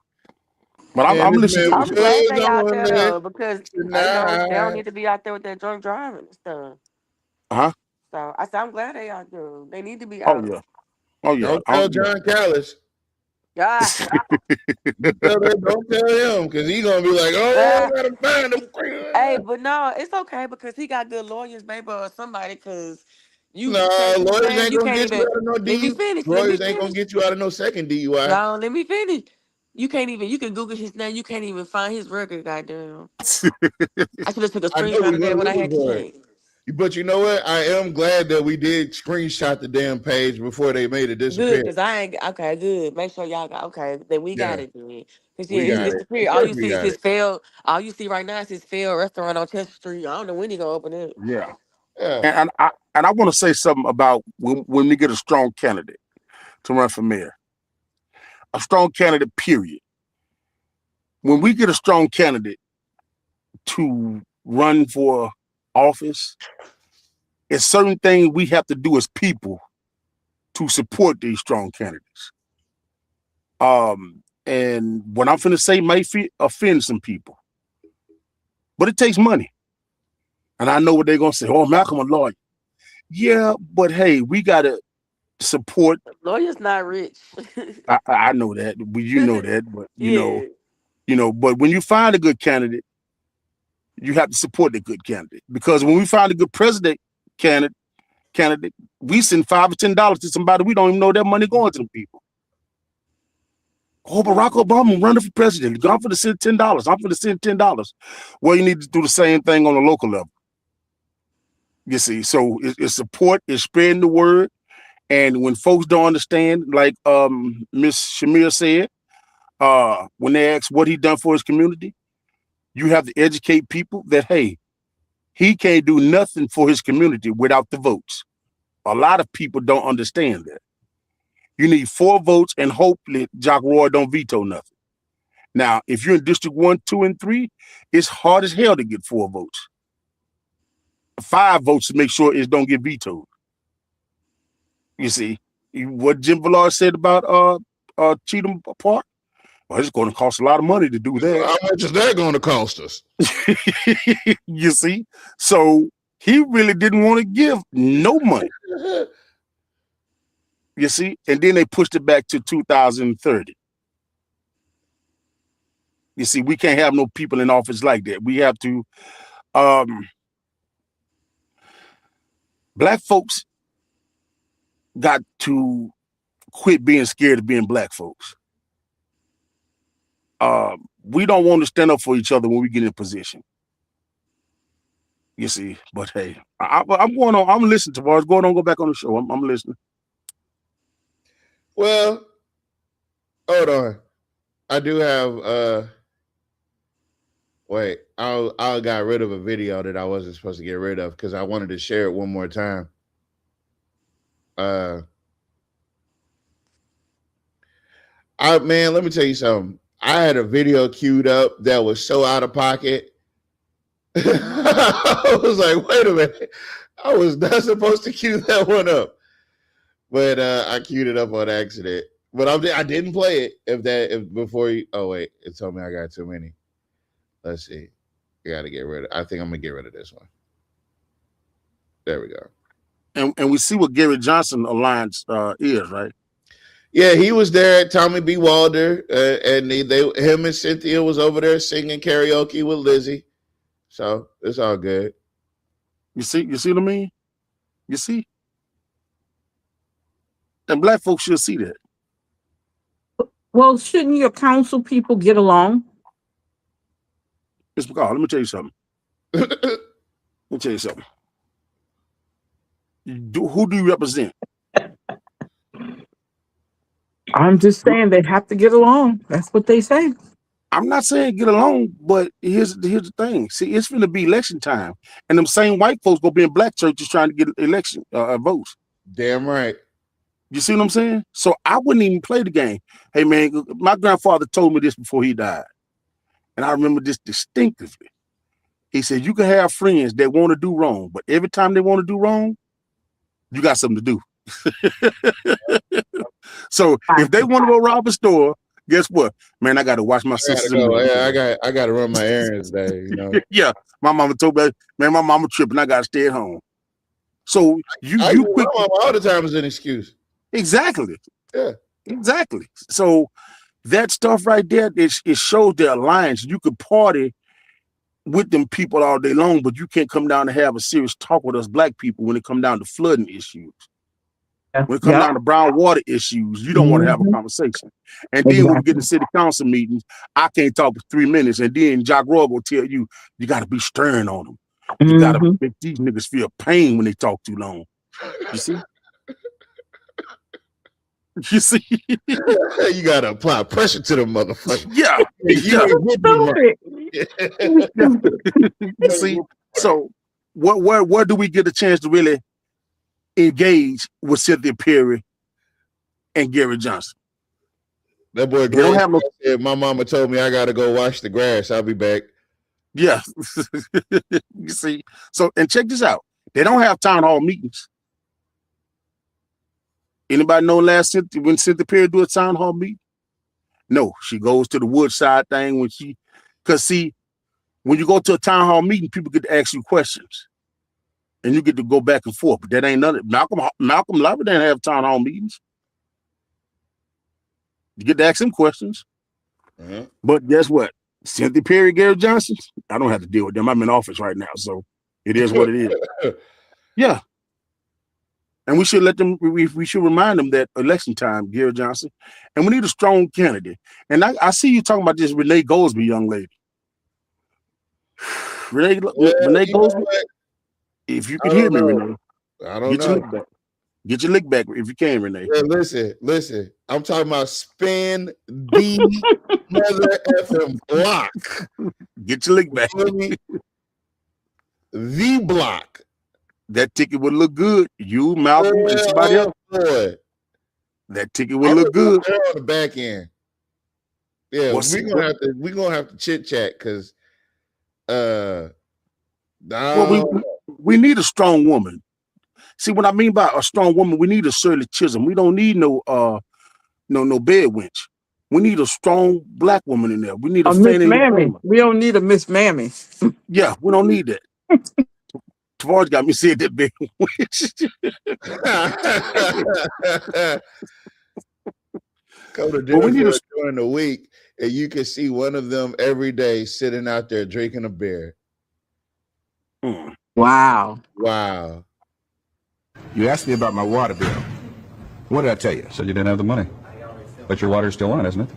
but I'm listening. I'm glad they out there though, because they don't need to be out there with that drunk driving and stuff. So I said I'm glad they out there. They need to be out. Oh yeah. Don't tell John Callis. Yeah. Don't tell him, because he's gonna be like, I gotta find him. Hey, but no, it's okay because he got good lawyers, maybe, or somebody. Because lawyers ain't gonna get you out of no DUI. Let me finish. Lawyers ain't gonna get you out of no second DUI. No, let me finish. You can't even. You can Google his name. You can't even find his record. Goddamn. I should have took a screenshot of that when I had to change. But you know what? I am glad that we did screenshot the damn page before they made it disappear. Good, because I ain't okay. Good. Make sure y'all got then we got it then. Because it's disappeared. All you see is his failed. All you see right now is his failed restaurant on Chester Street. I don't know when he gonna open it. Yeah. And I want to say something about when we get a strong candidate to run for mayor. A strong candidate, period. When we get a strong candidate to run for office, it's certain things we have to do as people to support these strong candidates. And what I'm finna say might offend some people, but it takes money. And I know what they're gonna say. Oh, Malcolm, a lawyer. Yeah, but hey, we gotta support. Lawyer's not rich. I know that. You know that, but but when you find a good candidate, you have to support the good candidate. Because when we find a good president candidate, we send $5 or $10 to somebody, we don't even know that money going to the people. Oh, Barack Obama running for president. I'm for to send $10. I'm for to send $10. Well, you need to do the same thing on a local level. You see, so it's support, it's spreading the word. And when folks don't understand, like Miss Shamir said, when they ask what he done for his community, you have to educate people that, hey, he can't do nothing for his community without the votes. A lot of people don't understand that. You need 4 votes and hopefully Jock Roy don't veto nothing. Now, if you're in District 1, 2, and 3, it's hard as hell to get 4 votes. 5 votes to make sure it don't get vetoed. You see, what Jim Villard said about Cheatham Park? Well, it's going to cost a lot of money to do that. How much is that going to cost us? You see? So he really didn't want to give no money. You see? And then they pushed it back to 2030. You see, we can't have no people in office like that. We have to, black folks got to quit being scared of being black folks. We don't want to stand up for each other when we get in position. You see, but hey, I'm going on. I'm listening to what's going on. Go back on the show. I'm listening. Well, hold on. I do have. Wait, I got rid of a video that I wasn't supposed to get rid of because I wanted to share it one more time. Man, let me tell you something. I had a video queued up that was so out of pocket. I was like, wait a minute. I was not supposed to queue that one up. But I queued it up on accident. But I didn't play it before you. Oh, wait. It told me I got too many. Let's see. I got to get rid of. I think I'm going to get rid of this one. There we go. And we see what Gary Johnson Alliance is, right? Yeah, he was there at Tommy B. Wilder, and him and Cynthia was over there singing karaoke with Lizzie. So it's all good. You see what I mean? You see? And black folks should see that. Well, shouldn't your council people get along? Mr. McCall, let me tell you something. Who do you represent? I'm just saying they have to get along. That's what they say. I'm not saying get along, but here's the thing. See, it's going to be election time, and them same white folks go be in black churches trying to get election votes. Damn right. You see what I'm saying? So I wouldn't even play the game. Hey, man, my grandfather told me this before he died, and I remember this distinctively. He said, you can have friends that want to do wrong, but every time they want to do wrong, you got something to do. So if they want to go rob a store, guess what? Man, I got to watch my sisters. I got to run my errands today. You know? Yeah, my mama told me, man, my mama tripping. I got to stay at home. So you quick all the time is an excuse. Exactly. Yeah, exactly. So that stuff right there, it shows the alliance. You could party with them people all day long, but you can't come down and have a serious talk with us black people when it come down to flooding issues. When it comes down to brown water issues, you don't want to have a conversation. And then when we get to city council meetings, I can't talk for 3 minutes. And then Jock Roy will tell you, you got to be stern on them. You got to make these niggas feel pain when they talk too long. You see? You see? You got to apply pressure to them motherfuckers. Yeah. You see? So where do we get a chance to really engage with Cynthia Perry and Gary Johnson? That boy Gary said, my mama told me I gotta go wash the grass. I'll be back. Yeah. You see? So, and check this out. They don't have town hall meetings. Anybody know when Cynthia Perry do a town hall meeting? No, she goes to the Woodside thing because see, when you go to a town hall meeting, people get to ask you questions. And you get to go back and forth, but that ain't nothing. Malcolm Lowry didn't have town hall meetings. You get to ask him questions. But guess what? Cynthia Perry, Gary Johnson, I don't have to deal with them. I'm in office right now, so it is what it is. Yeah. And we should let them, we should remind them that election time, Gary Johnson, and we need a strong candidate. And I see you talking about this Renee Goldsby young lady. Renee Goldsby. If you can hear me, Renee, I don't know. Get your lick back if you can, Renee. Yeah, listen. I'm talking about spin the mother effing block. Get your lick back. The block. That ticket would look good. You, Malcolm, and somebody else. Boy. That ticket would look good. On the back end. Yeah, What's we're gonna have to chit chat because well, no, we need a strong woman. See what I mean by a strong woman? We need a Shirley Chisholm. We don't need no bed wench. We need a strong black woman in there. We need a A Miss Fannie Lou Mammy. Hamer. We don't need a Miss Mammy. Yeah, we don't need that. Tavares got me saying that big witch. come to But we need dinner a during the week, and you can see one of them every day sitting out there drinking a beer. Wow. Wow. You asked me about my water bill. What did I tell you? Said you didn't have the money. But your water's still on, isn't it?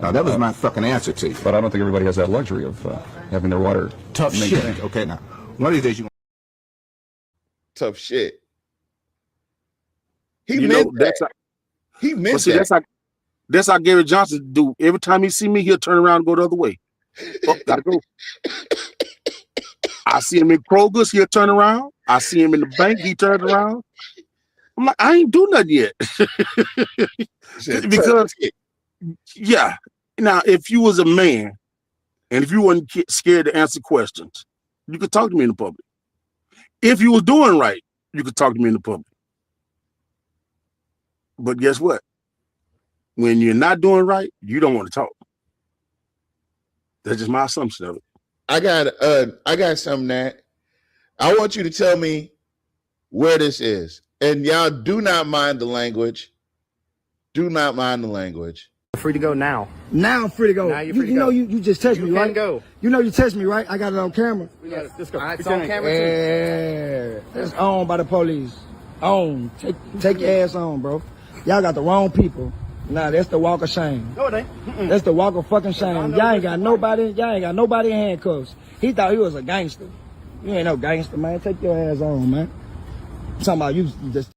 Now, that was my fucking answer to you. But I don't think everybody has that luxury of having their water Tough maintained. shit. Okay, now, one of these days you Tough shit. He You meant know, that. that's how, He meant but see, that. that's how Gary Johnson do. Every time he see me, he'll turn around and go the other way. Oh, gotta go. I see him in Kroger's, he'll turn around. I see him in the bank, he turns around. I'm like, I ain't do nothing yet. Because, yeah. Now, if you was a man and if you wasn't scared to answer questions, you could talk to me in the public. If you was doing right, you could talk to me in the public. But guess what? When you're not doing right, you don't want to talk. That's just my assumption of it. I got something that I want you to tell me where this is. And y'all do not mind the language. Do not mind the language. Free to go now. Now I'm free to go. Now you're free to know go. you just touched me, You right? can go. You know you touched me, right? I got it on camera. Let's go. It's It's on camera too. Yeah. It's owned by the police. On. Take your ass on, bro. Y'all got the wrong people. Nah, that's the walk of shame. No, it ain't. That's the walk of fucking shame. Y'all ain't got nobody in handcuffs. He thought he was a gangster. You ain't no gangster, man. Take your ass on, man. I'm talking about you just.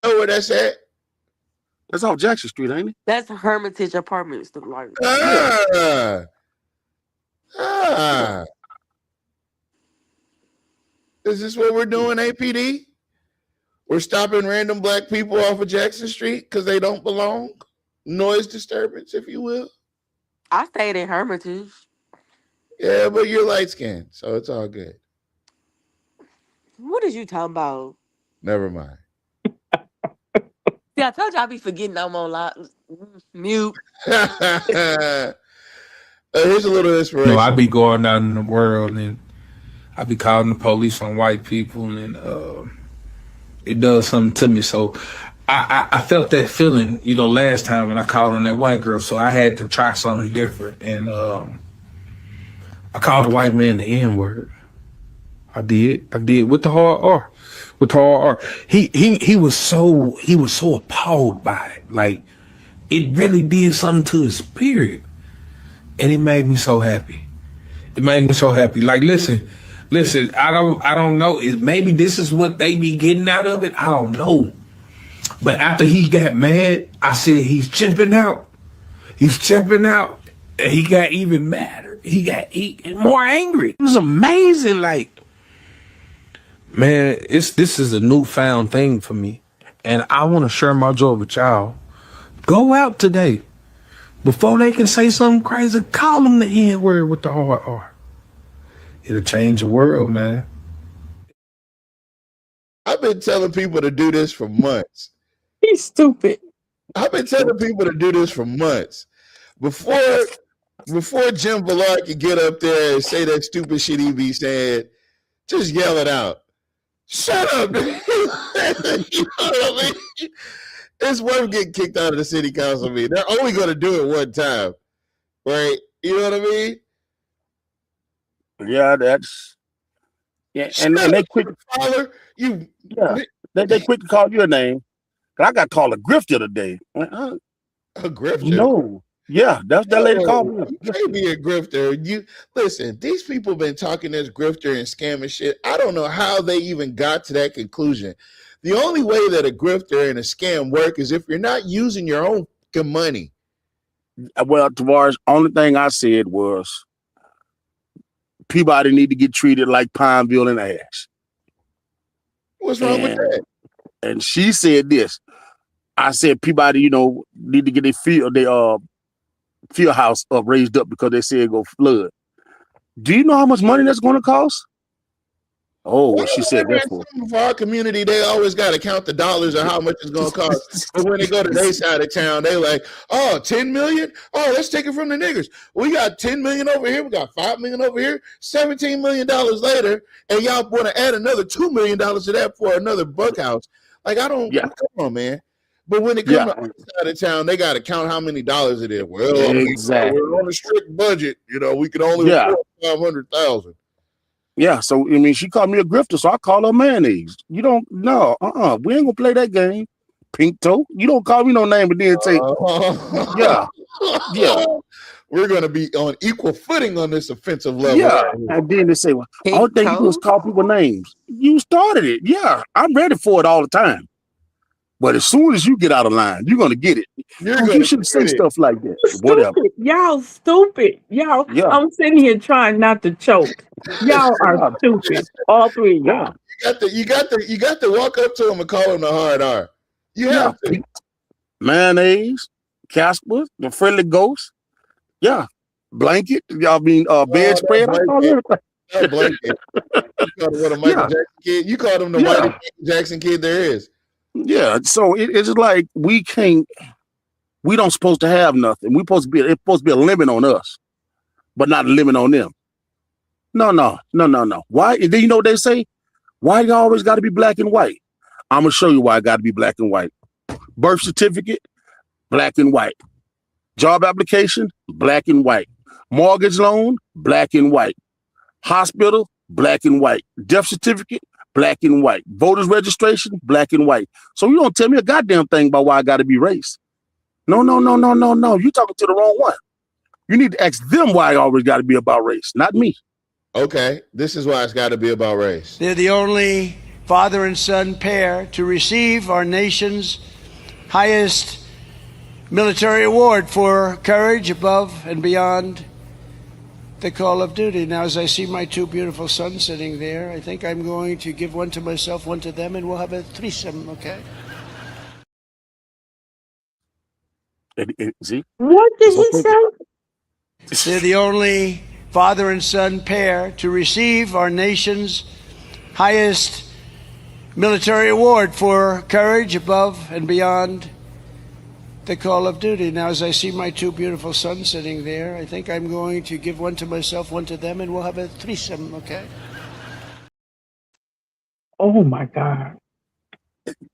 Know where that's at? That's off Jackson Street, ain't it? That's Hermitage Apartments. The like. Is this what we're doing, APD? We're stopping random black people off of Jackson Street because they don't belong? Noise disturbance, if you will. I stayed in Hermitage. Yeah, but you're light skinned, so it's all good. What is you talking about? Never mind. See, I told you I be forgetting I'm on mute. Here's a little inspiration. No, I be going out in the world and I be calling the police on white people, and it does something to me. So I felt that feeling, last time when I called on that white girl. So I had to try something different, and I called the white man the N-word. I did with the hard R. With the hard R. He was so appalled by it. Like, it really did something to his spirit. And it made me so happy. Like, listen, I don't know. Maybe this is what they be getting out of it. I don't know. But after he got mad, I said he's chimping out. And he got even madder. He got more angry. It was amazing. Like, man, this is a newfound thing for me. And I want to share my joy with y'all. Go out today. Before they can say something crazy, call them the N-word with the hard R. It'll change the world, man. I've been telling people to do this for months. He's stupid. I've been telling people to do this for months. Before Jim Villard could get up there and say that stupid shit he be saying, just yell it out. Shut up. You know what I mean? It's worth getting kicked out of the city council meeting. They're only going to do it one time, right? You know what I mean? Yeah, that's and they quick. Father, They quick to call your name. I got called a grifter today. A grifter? No. Yeah, that's that lady called me. You can't be a grifter. You listen, these people been talking this grifter and scam and shit. I don't know how they even got to that conclusion. The only way that a grifter and a scam work is if you're not using your own money. Well, Tavares, only thing I said was Peabody need to get treated like Pineville and Ash. What's wrong with that? And she said this. I said Peabody, need to get their field house up raised up because they said it go flood. Do you know how much money that's going to cost? Oh, well, she said that's for our community. They always got to count the dollars or how much it's going to cost. But when they go to their side of town, they like, oh, 10 million. Oh, let's take it from the niggers. We got 10 million over here. We got 5 million over here. $17 million later, and y'all want to add another $2 million to that for another bunkhouse. Like, I don't. Come on, man. But when it comes to our side of town, they got to count how many dollars it is. Well, exactly. We're on a strict budget. You know, we can only afford 500,000. Yeah, so I mean, she called me a grifter, so I call her mayonnaise. You don't no, we ain't gonna play that game. Pink toe. You don't call me no name, but then say, yeah. We're gonna be on equal footing on this offensive level. Yeah, and then they say, well, all thing you do is call people names. You started it. Yeah, I'm ready for it all the time. But as soon as you get out of line, you're gonna get it. You shouldn't say stuff like that. Whatever. Y'all stupid. Y'all, I'm sitting here trying not to choke. Y'all are stupid. All three of y'all. You got to walk up to him and call him the hard R. You have to. Mayonnaise, Casper, the friendly ghost. Yeah. Blanket. Y'all mean bedspread. I call everything. That blanket. You called him what a Michael Jackson kid. You called him the whitest Michael Jackson kid there is. Yeah, so it's like we don't supposed to have nothing. It's supposed to be a limit on us, but not a limit on them. No. Why? Then you know what they say? Why you always got to be black and white? I'm gonna show you why I got to be black and white. Birth certificate, black and white. Job application, black and white. Mortgage loan, black and white. Hospital, black and white. Death certificate, black and white. Voters registration, black and white. So you don't tell me a goddamn thing about why I got to be race. No. You talking to the wrong one. You need to ask them why I always got to be about race, not me. Okay, this is why it's got to be about race. They're the only father and son pair to receive our nation's highest military award for courage above and beyond the call of duty. Now, as I see my two beautiful sons sitting there, I think I'm going to give one to myself, one to them, and we'll have a threesome, okay? See? What did he say? They're the only father and son pair to receive our nation's highest military award for courage above and beyond the call of duty. Now, as I see my two beautiful sons sitting there, I think I'm going to give one to myself, one to them, and we'll have a threesome, okay? Oh, my God.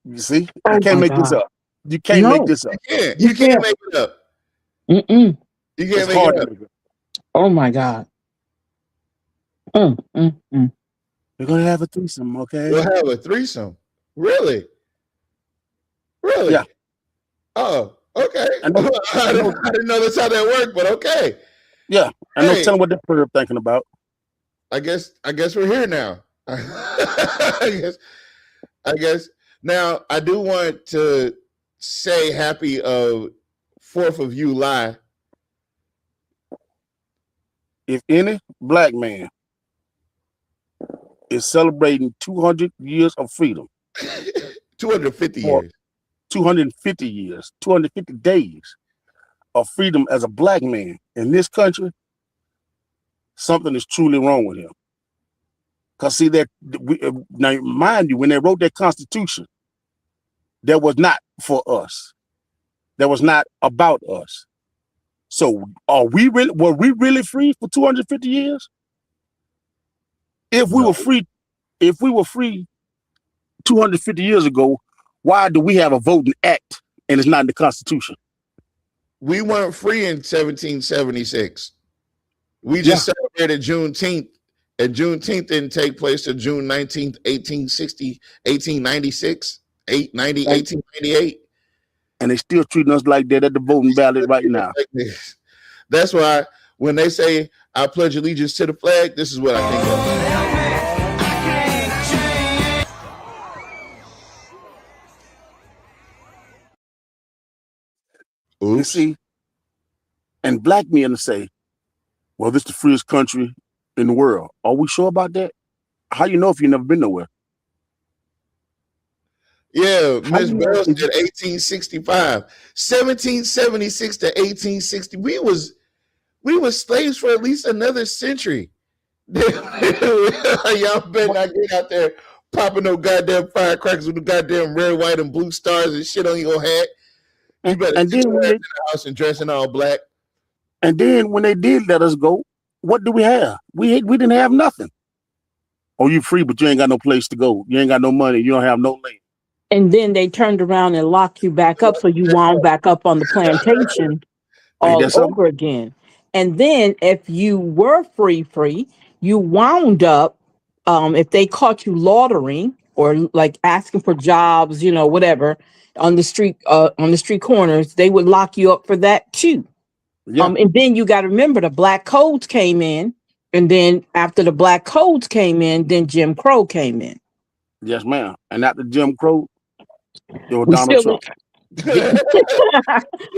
You see? You can't make this up. You can't make this up. You can't make it up. Mm-mm. You can't make it up. Oh, my God. We're going to have a threesome, okay? We'll have a threesome. Really? Really? Yeah. Oh, okay. I didn't know that's how that worked, but okay. Yeah. I know. Tell them what they're thinking about. I guess we're here now. I guess. Now, I do want to say happy 4th of July. If any black man is celebrating 200 years of freedom, 250 years. 250 years, 250 days of freedom as a black man in this country, something is truly wrong with him. Because see, now mind you, when they wrote that Constitution, that was not for us. That was not about us. So were we really free for 250 years? If we were free 250 years ago, why do we have a voting act and it's not in the Constitution? We weren't free in 1776. We just celebrated Juneteenth, and Juneteenth didn't take place till June 19th, 1896, 1898. And they still treating us like that at the voting ballot right now. That's why when they say, I pledge allegiance to the flag, this is what I think of. You see, and black men say, well, this is the freest country in the world. Are we sure about that? How you know if you've never been nowhere? Yeah, How Miss you Bell know? said 1865. 1776 to 1860. We was slaves for at least another century. Y'all better not get out there popping no goddamn firecrackers with the goddamn red, white, and blue stars and shit on your hat. You better And sit then your when ass in they the house and dress in all black. did let us go, what do we have? We didn't have nothing. Oh, you free, but you ain't got no place to go. You ain't got no money. You don't have no land. And then they turned around and locked you back up, so you wound back up on the plantation Ain't all that something? over again. And then if you were free, you wound up, if they caught you loitering or like asking for jobs, whatever, on the street corners, they would lock you up for that too. Yeah. And then you got to remember the black codes came in, and then after the black codes came in, then Jim Crow came in. Yes, ma'am. And after Jim Crow, it was We Donald still Trump. Jim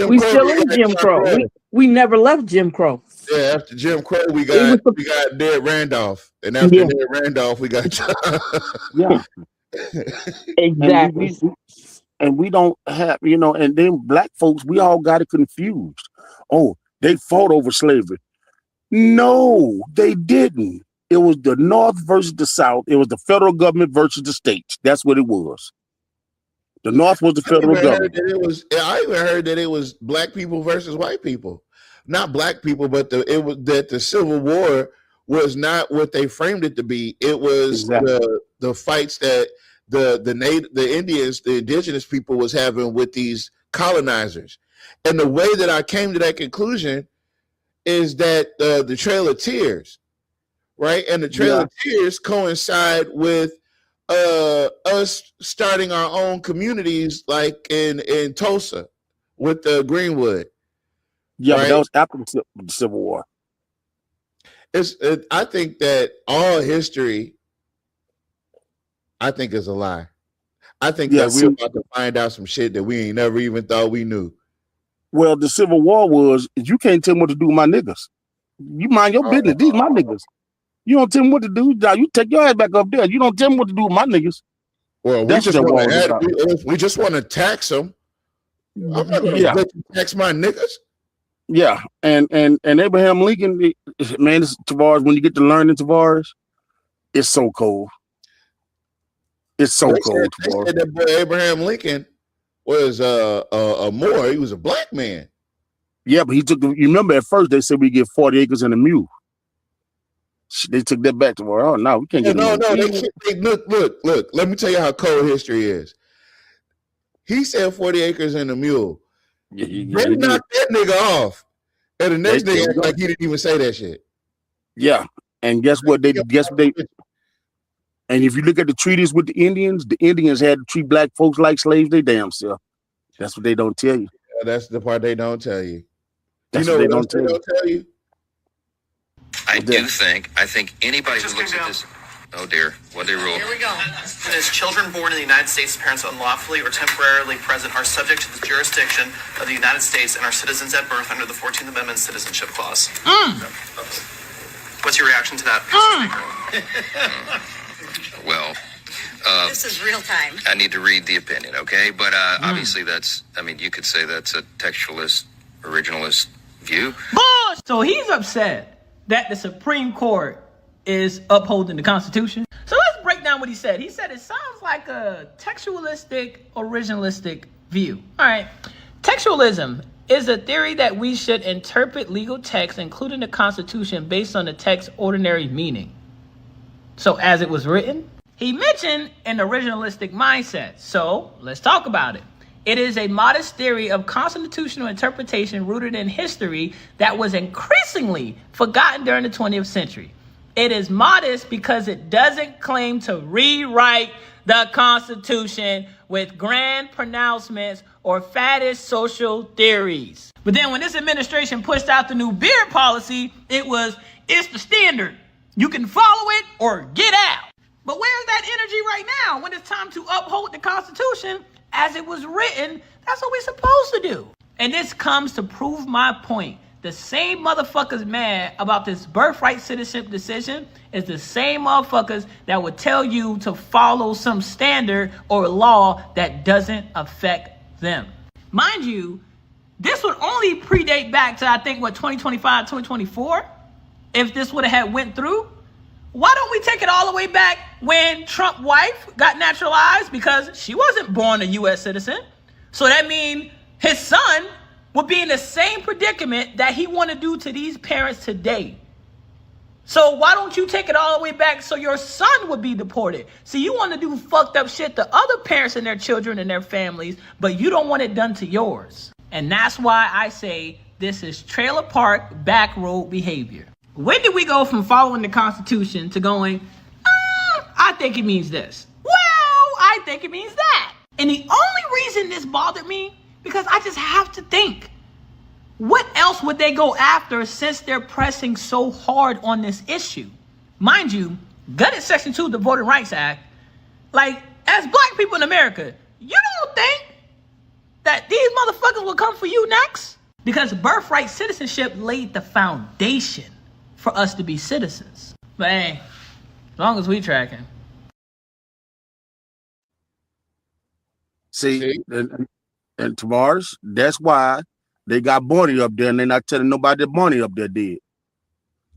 we Crow, still we in got Jim John Crow. Brown. We never left Jim Crow. Yeah, after Jim Crow, we It was got Ned Randolph, and after yeah, Ned Randolph, we got John. Yeah. And exactly. we don't have, and then black folks, we all got it confused. Oh, they fought over slavery. No, they didn't. It was the North versus the South. It was the federal government versus the states. That's what it was. The North was the federal government. I even heard that it was black people versus white people. Not black people, but it was that the Civil War was not what they framed it to be. It was Exactly. the fights that the Indians, the indigenous people was having with these colonizers. And the way that I came to that conclusion is that the Trail of Tears, right? And the Trail of Tears coincide with us starting our own communities, like in Tulsa with the Greenwood. Yeah, right? but that was after the Civil War. I think that all history, I think, is a lie. I think that we're about to find out some shit that we ain't never even thought we knew. Well, the Civil War was, you can't tell me what to do with my niggas. You mind your business. These my niggas. You don't tell me what to do. You take your ass back up there. You don't tell me what to do with my niggas. Well, we just want to tax them. I'm not going to let you tax my niggas. Yeah, and Abraham Lincoln, man, Tavares, when you get to learning Tavares, it's so cold. It's so cold. They said that boy Abraham Lincoln was a Moor. He was a black man. Yeah, but he took you remember at first they said we get 40 acres and a mule. They took that back to where, oh no, we can't get no. Look. Let me tell you how cold history is. He said 40 acres and a mule. They knocked that nigga off. And the next nigga acted like he didn't even say that shit. Yeah. And guess what they and if you look at the treaties with the Indians had to treat black folks like slaves, they damn self. That's what they don't tell you. Yeah, that's the part they don't tell you. That's you know what they what don't tell you? I think anybody who looks at this. Oh dear, what they rule? Here we go. As children born in the United States, parents unlawfully or temporarily present are subject to the jurisdiction of the United States and are citizens at birth under the 14th Amendment Citizenship Clause. What's your reaction to that? Well, this is real time. I need to read the opinion, okay? But obviously you could say that's a textualist, originalist view. So he's upset that the Supreme Court is upholding the Constitution. So let's break down what he said. He said it sounds like a textualistic, originalistic view. All right. Textualism is a theory that we should interpret legal texts, including the Constitution, based on the text's ordinary meaning. So as it was written, he mentioned an originalistic mindset. So let's talk about it. It is a modest theory of constitutional interpretation rooted in history that was increasingly forgotten during the 20th century. It is modest because it doesn't claim to rewrite the Constitution with grand pronouncements or faddist social theories. But then when this administration pushed out the new beer policy, it's the standard. You can follow it or get out. But where's that energy right now when it's time to uphold the Constitution as it was written? That's what we're supposed to do. And this comes to prove my point The same motherfuckers mad about this birthright citizenship decision is the same motherfuckers that would tell you to follow some standard or law that doesn't affect them. Mind you, this would only predate back to, I think, 2025, 2024, if this would have had went through. Why don't we take it all the way back when Trump's wife got naturalized? Because she wasn't born a U.S. citizen. So that means his son would be in the same predicament that he want to do to these parents today. So why don't you take it all the way back so your son would be deported? See, you want to do fucked up shit to other parents and their children and their families, but you don't want it done to yours. And that's why I say this is trailer park back road behavior. When did we go from following the Constitution to going, I think it means this? Well, I think it means that. And the only reason this bothered me, because I just have to think, what else would they go after since they're pressing so hard on this issue? Mind you, gutted Section 2 of the Voting Rights Act. Like, as black people in America, you don't think that these motherfuckers will come for you next? Because birthright citizenship laid the foundation for us to be citizens. But hey, as long as we tracking. See? And Tavares, that's why they got Barney up there and they're not telling nobody that Barney up there did.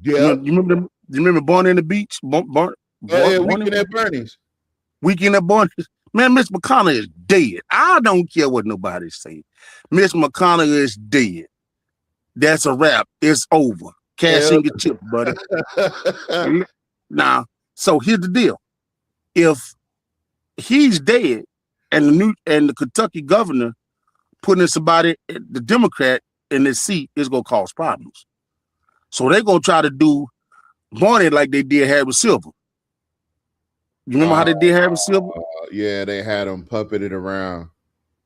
Yeah. You remember Barney in the beach? Weekend at Bernie's. Weekend at Barney's. Man, Mitch McConnell is dead. I don't care what nobody say. Mitch McConnell is dead. That's a wrap. It's over. Cash in your chip, buddy. Now, so here's the deal. If he's dead and the Kentucky governor putting somebody, the Democrat, in this seat is gonna cause problems. So they're gonna try to do Barney like they did Harry Silver. You remember how they did Harry Silver? Yeah, they had him puppeted around.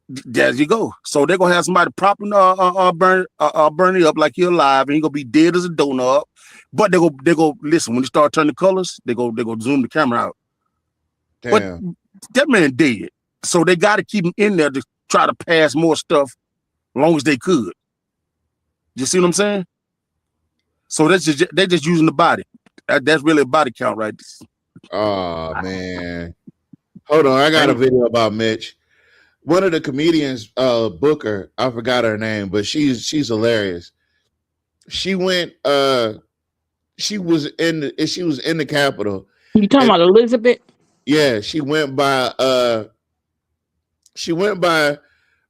There you go. So they're gonna have somebody propping Bernie up like he's alive, and he's gonna be dead as a donut. But they go listen, when they start turning colors, they go zoom the camera out. Damn. But that man dead. So they gotta keep him in there to try to pass more stuff as long as they could. You see what I'm saying? So they're just using the body. That's really a body count, right? Oh man. Hold on, I got a video about Mitch. One of the comedians, Booker, I forgot her name, but she's hilarious. She went she was in the Capitol. You talking about Elizabeth? Yeah, she went by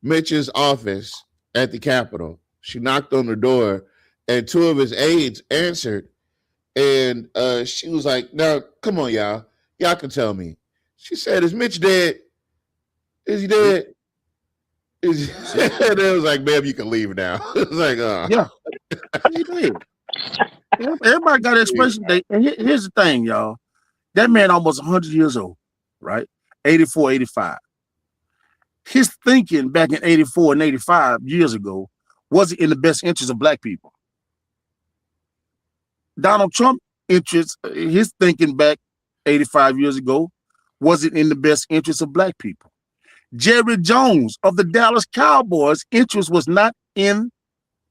Mitch's office at the Capitol. She knocked on the door and two of his aides answered. And she was like, "Now, come on, y'all. Y'all can tell me." She said, "Is Mitch dead? Is he dead?" And it was like, "Ma'am, you can leave now." It's like, yeah. He did. Everybody got an expression. And here's the thing, y'all. That man almost 100 years old, right? 84, 85. His thinking back in 84 and 85 years ago wasn't in the best interest of black people. Donald Trump his thinking back 85 years ago wasn't in the best interest of black people. Jerry Jones of the Dallas Cowboys' interest was not in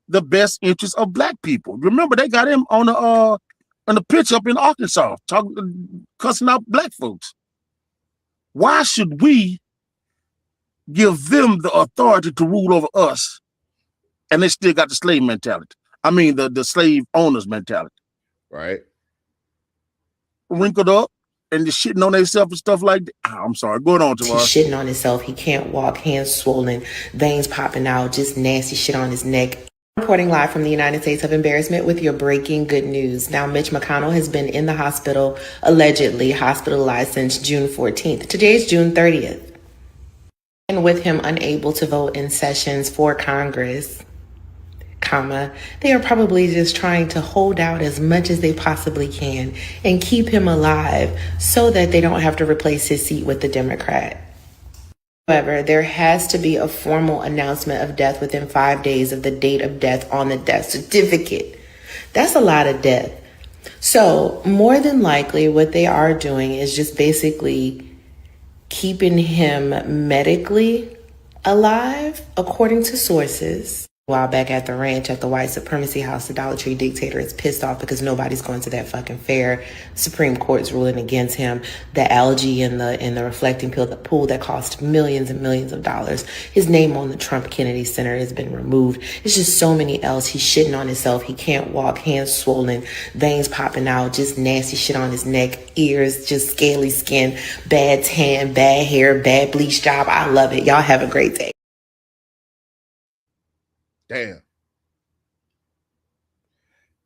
the best interest of black people. Remember, they got him on the pitch up in Arkansas, cussing out black folks. Why should we give them the authority to rule over us, and they still got the slave mentality? I mean, the slave owners mentality. Right. Wrinkled up and just shitting on themselves and stuff like that. I'm sorry. Going on, He's Tavares. shitting on himself. He can't walk, hands swollen, veins popping out, just nasty shit on his neck. Reporting live from the United States of Embarrassment with your breaking good news. Now, Mitch McConnell has been in the hospital, allegedly hospitalized since June 14th. Today is June 30th. And with him unable to vote in sessions for Congress, they are probably just trying to hold out as much as they possibly can and keep him alive so that they don't have to replace his seat with the Democrat. However, there has to be a formal announcement of death within 5 days of the date of death on the death certificate. That's a lot of death. So more than likely what they are doing is just basically keeping him medically alive, according to sources. while back at the ranch at the white supremacy house, the Dollar Tree dictator is pissed off because nobody's going to that fucking fair. Supreme Court's ruling against him. The algae in the reflecting pool that cost millions and millions of dollars. His name on the Trump Kennedy Center has been removed. It's just so many else. He's shitting on himself. He can't walk, hands swollen, veins popping out, just nasty shit on his neck, ears, just scaly skin, bad tan, bad hair, bad bleach job. I love it. Y'all have a great day.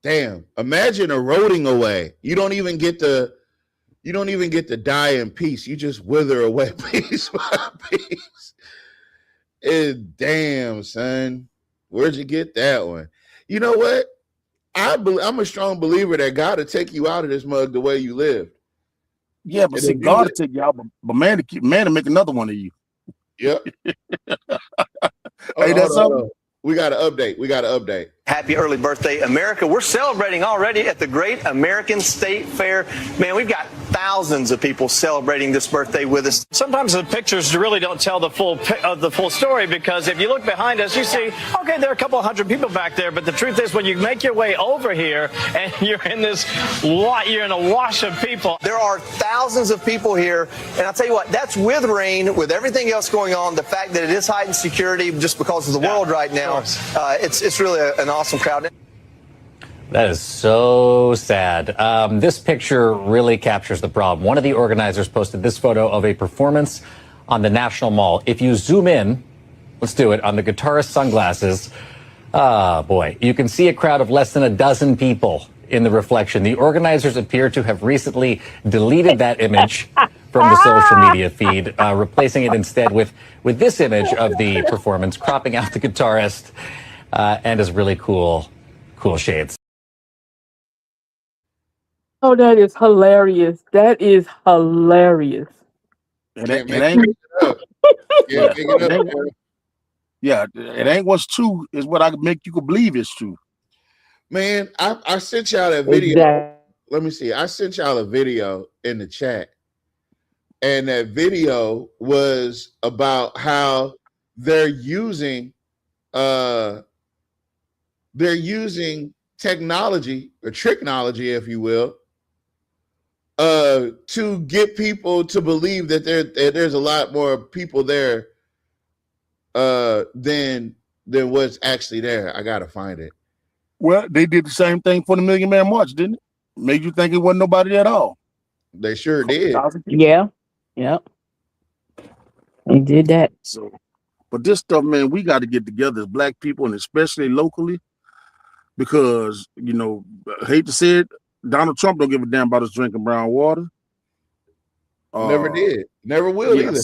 Damn. Imagine eroding away. You don't even get to die in peace. You just wither away piece by piece. Damn, son. Where'd you get that one? You know what? I'm a strong believer that God will take you out of this mug the way you live. Yeah, but see, God will take you out, but man to make another one of you. Yep. Hey, that's something. We got an update. Happy early birthday, America. We're celebrating already at the Great American State Fair. Man, we've got thousands of people celebrating this birthday with us. Sometimes the pictures really don't tell the full story, because if you look behind us, you see, okay, there are a couple hundred people back there, but the truth is when you make your way over here and you're in a wash of people. There are thousands of people here, and I'll tell you what, that's with rain, with everything else going on, the fact that it is heightened security just because of the world right now. It's really an awesome crowd. That is so sad. This picture really captures the problem. One of the organizers posted this photo of a performance on the National Mall. If you zoom in, let's do it, on the guitarist's sunglasses, boy, you can see a crowd of less than a dozen people in the reflection. The organizers appear to have recently deleted that image from the social media feed, replacing it instead with this image of the performance, cropping out the guitarist and his really cool shades. Oh, that is hilarious. That is hilarious. It ain't what's true, is what I can make you believe is true. Man, I sent y'all that video. Exactly. Let me see. I sent y'all a video in the chat. And that video was about how they're using technology or technology, if you will, to get people to believe that there's a lot more people there than what's actually there. I gotta find it. Well, they did the same thing for the Million Man March, didn't it? Made you think it wasn't nobody at all. They sure did. Yeah. Yep. They did that. So, but this stuff, man, we got to get together as black people, and especially locally, because, you know, I hate to say it, Donald Trump don't give a damn about us drinking brown water. Never did. Never will either.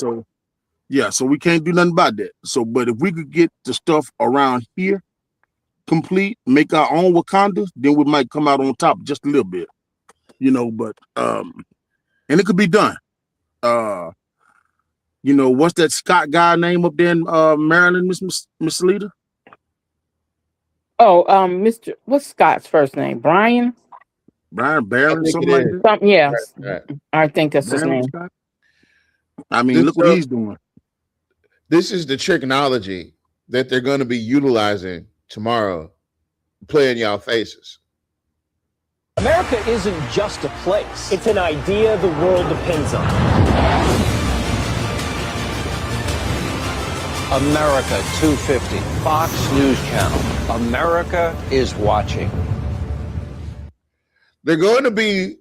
So we can't do nothing about that. So, but if we could get the stuff around here complete, make our own Wakanda, then we might come out on top just a little bit, you know, but, and it could be done. You know, what's that Scott guy name up there in Maryland, Miss Lita? Oh, Mr. What's Scott's first name? Brian Barron, something like that. Something, yeah. Right. I think that's his name. Scott? I mean, look what he's doing. This is the technology that they're going to be utilizing tomorrow, playing y'all faces. America isn't just a place. It's an idea the world depends on. America 250, Fox News Channel. America is watching. They're going to be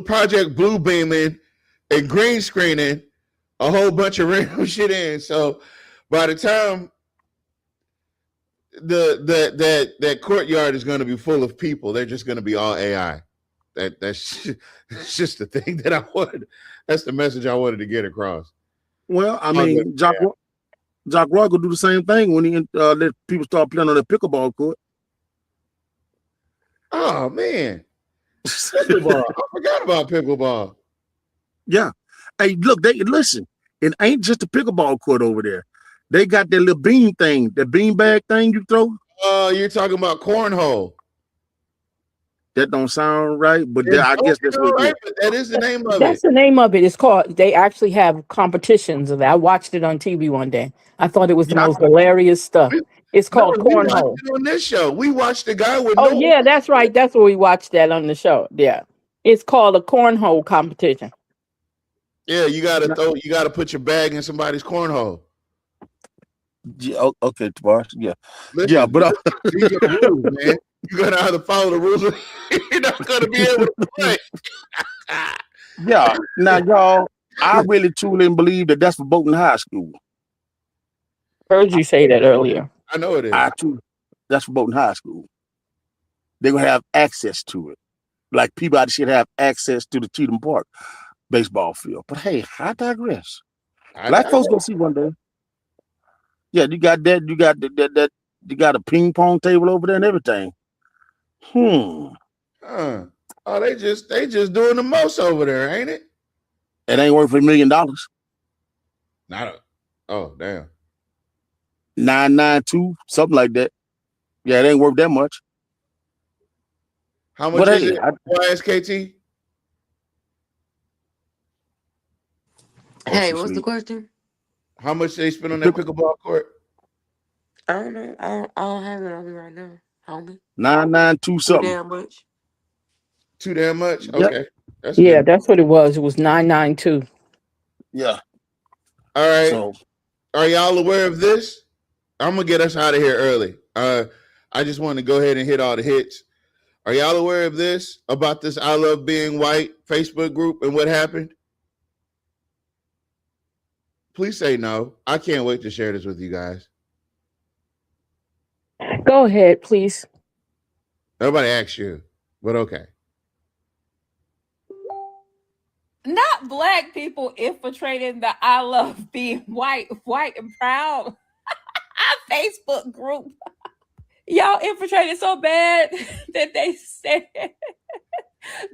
Project Blue beaming and green screening a whole bunch of random shit in. So by the time that courtyard is going to be full of people, they're just going to be all AI. That's just the thing that I wanted. That's the message I wanted to get across. Well, I mean, Jock Roy could do the same thing when he let people start playing on the pickleball court. Oh man, pickleball! I forgot about pickleball. Yeah. Hey, look, listen. It ain't just a pickleball court over there. They got that little bean thing, that bean bag thing you throw. You're talking about cornhole. That don't sound right, but I guess that's what right, but that is the name of it. That's the name of it. It's called. They actually have competitions of that. I watched it on TV one day. I thought it was the most hilarious stuff. It's No, called we watched cornhole. it on this show. We watched the guy with Oh no. yeah, that's right. That's what we watched that on the show. Yeah, it's called a cornhole competition. Yeah, you gotta put your bag in somebody's cornhole. Yeah, okay, Tavares. Yeah. Listen, Yeah, but these are the rules, man. You gotta have to follow the rules. You're not gonna be able to play. yeah. Now, y'all, I really truly believe that that's for Bolton High School. Heard you say that earlier. I know it is. That's for Bolton High School. They're gonna have access to it. Like people out should have access to the Cheatham Park baseball field. But hey, I digress. Black folks gonna see one day. Yeah, you got that. You got that. You got a ping pong table over there and everything. Oh, they just doing the most over there, ain't it? It ain't worth $1 million. Oh, damn. 992, something like that. Yeah, it ain't worth that much. How much is it? YSKT? Hey, what's the question? How much they spend on that pickleball court? I don't know. I don't have it on me right now, homie. 992 something. Too damn much. Too damn much? Yep. Okay. That's what it was. It was 992. Yeah. All right. So, are y'all aware of this? I'm gonna get us out of here early. I just want to go ahead and hit all the hits. Are y'all aware of this about this I Love Being White Facebook group and what happened? Please say no. I can't wait to share this with you guys. Go ahead, please. Nobody asked you, but okay. Not black people infiltrating the I Love Being White and Proud Facebook group. Y'all infiltrated so bad that they said,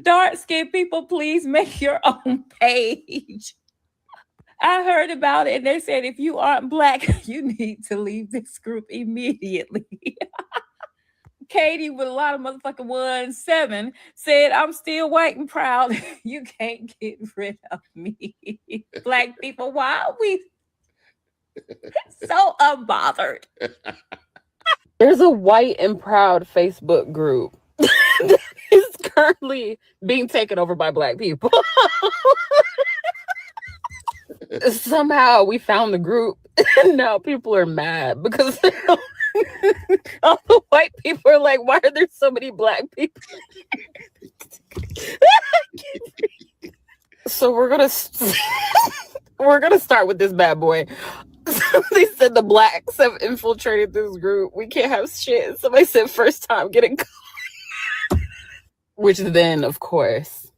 dark-skinned people, please make your own page. I heard about it and they said, if you aren't black, you need to leave this group immediately. Katie with a lot of motherfucking 17 said, I'm still white and proud. You can't get rid of me. Black people, why are we so unbothered? There's a white and proud Facebook group that is currently being taken over by black people. Somehow we found the group and now people are mad because all the white people are like, why are there so many black people? So we're gonna start with this bad boy. They said the blacks have infiltrated this group. We can't have shit. Somebody said first time getting caught. Which then, of course,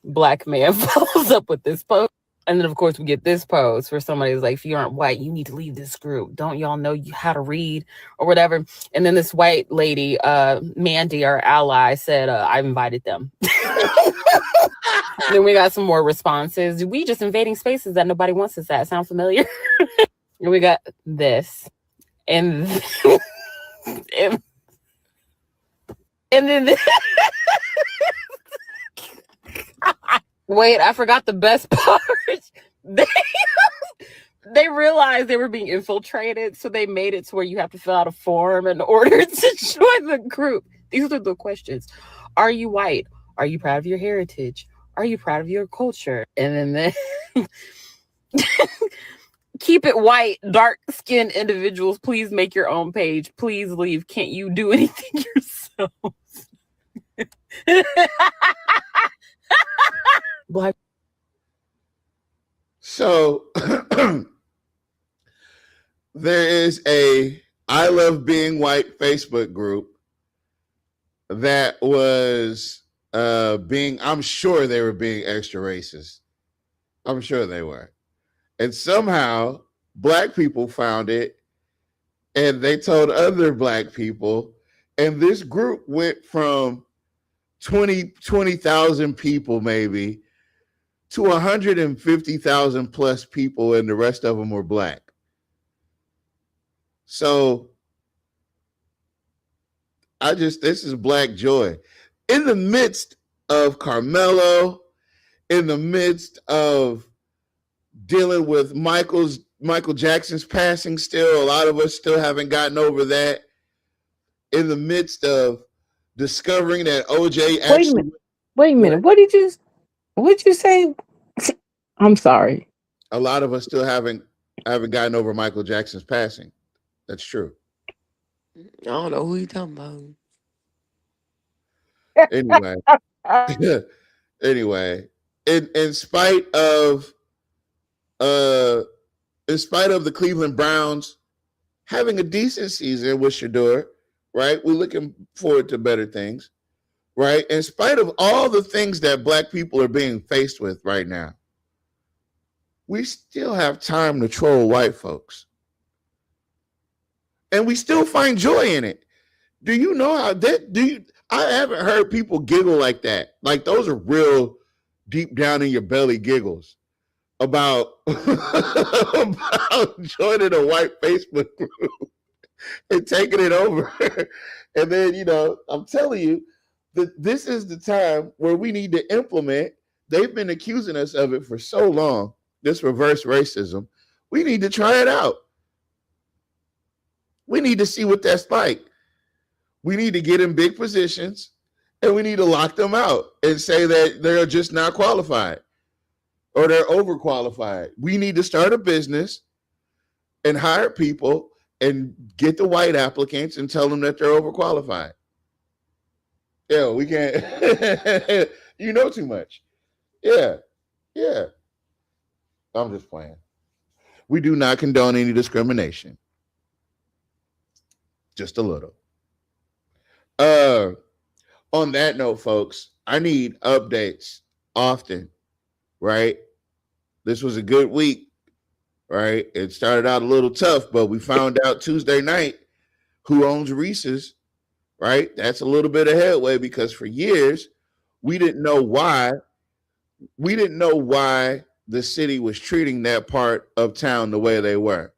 black man follows up with this post. And then, of course, we get this post where somebody's like, if you aren't white, you need to leave this group. Don't y'all know how to read or whatever? And then this white lady, Mandy, our ally, said, I invited them. Then we got some more responses. We just invading spaces that nobody wants us at. Sound familiar? And we got this. And then this. Wait, I forgot the best part. They realized they were being infiltrated, so they made it to where you have to fill out a form in order to join the group. These are the questions. Are you white? Are you proud of your heritage? Are you proud of your culture? And then keep it white, dark-skinned individuals. Please make your own page. Please leave. Can't you do anything yourselves? Black. So there is a I Love Being White Facebook group that was I'm sure they were being extra racist. I'm sure they were. And somehow black people found it and they told other black people, and this group went from 20,000 people maybe to 150,000 plus people, and the rest of them were black. So this is black joy. In the midst of Carmelo, in the midst of dealing with Michael's Michael Jackson's passing still. A lot of us still haven't gotten over that. In the midst of discovering that OJ Wait a actually, minute. Wait a minute. What did you say? I'm sorry. a lot of us still haven't gotten over Michael Jackson's passing. That's true. I don't know who you talking about. Anyway, anyway, in spite of uh in spite of the Cleveland Browns having a decent season with Shador, right? We're looking forward to better things, right? In spite of all the things that black people are being faced with right now, we still have time to troll white folks. And we still find joy in it. Do you know how that do you I haven't heard people giggle like that. Like those are real deep down in your belly giggles about, about joining a white Facebook group and taking it over. And then, I'm telling you that this is the time where we need to implement. They've been accusing us of it for so long, this reverse racism. We need to try it out. We need to see what that's like. We need to get in big positions and we need to lock them out and say that they're just not qualified or they're overqualified. We need to start a business and hire people and get the white applicants and tell them that they're overqualified. Yeah, we can't. You know too much. Yeah. I'm just playing. We do not condone any discrimination. Just a little. On that note, folks, I need updates often, right? This was a good week, right? It started out a little tough, but we found out Tuesday night who owns Reese's, right? That's a little bit of headway because for years we didn't know why. We didn't know why the city was treating that part of town the way they were,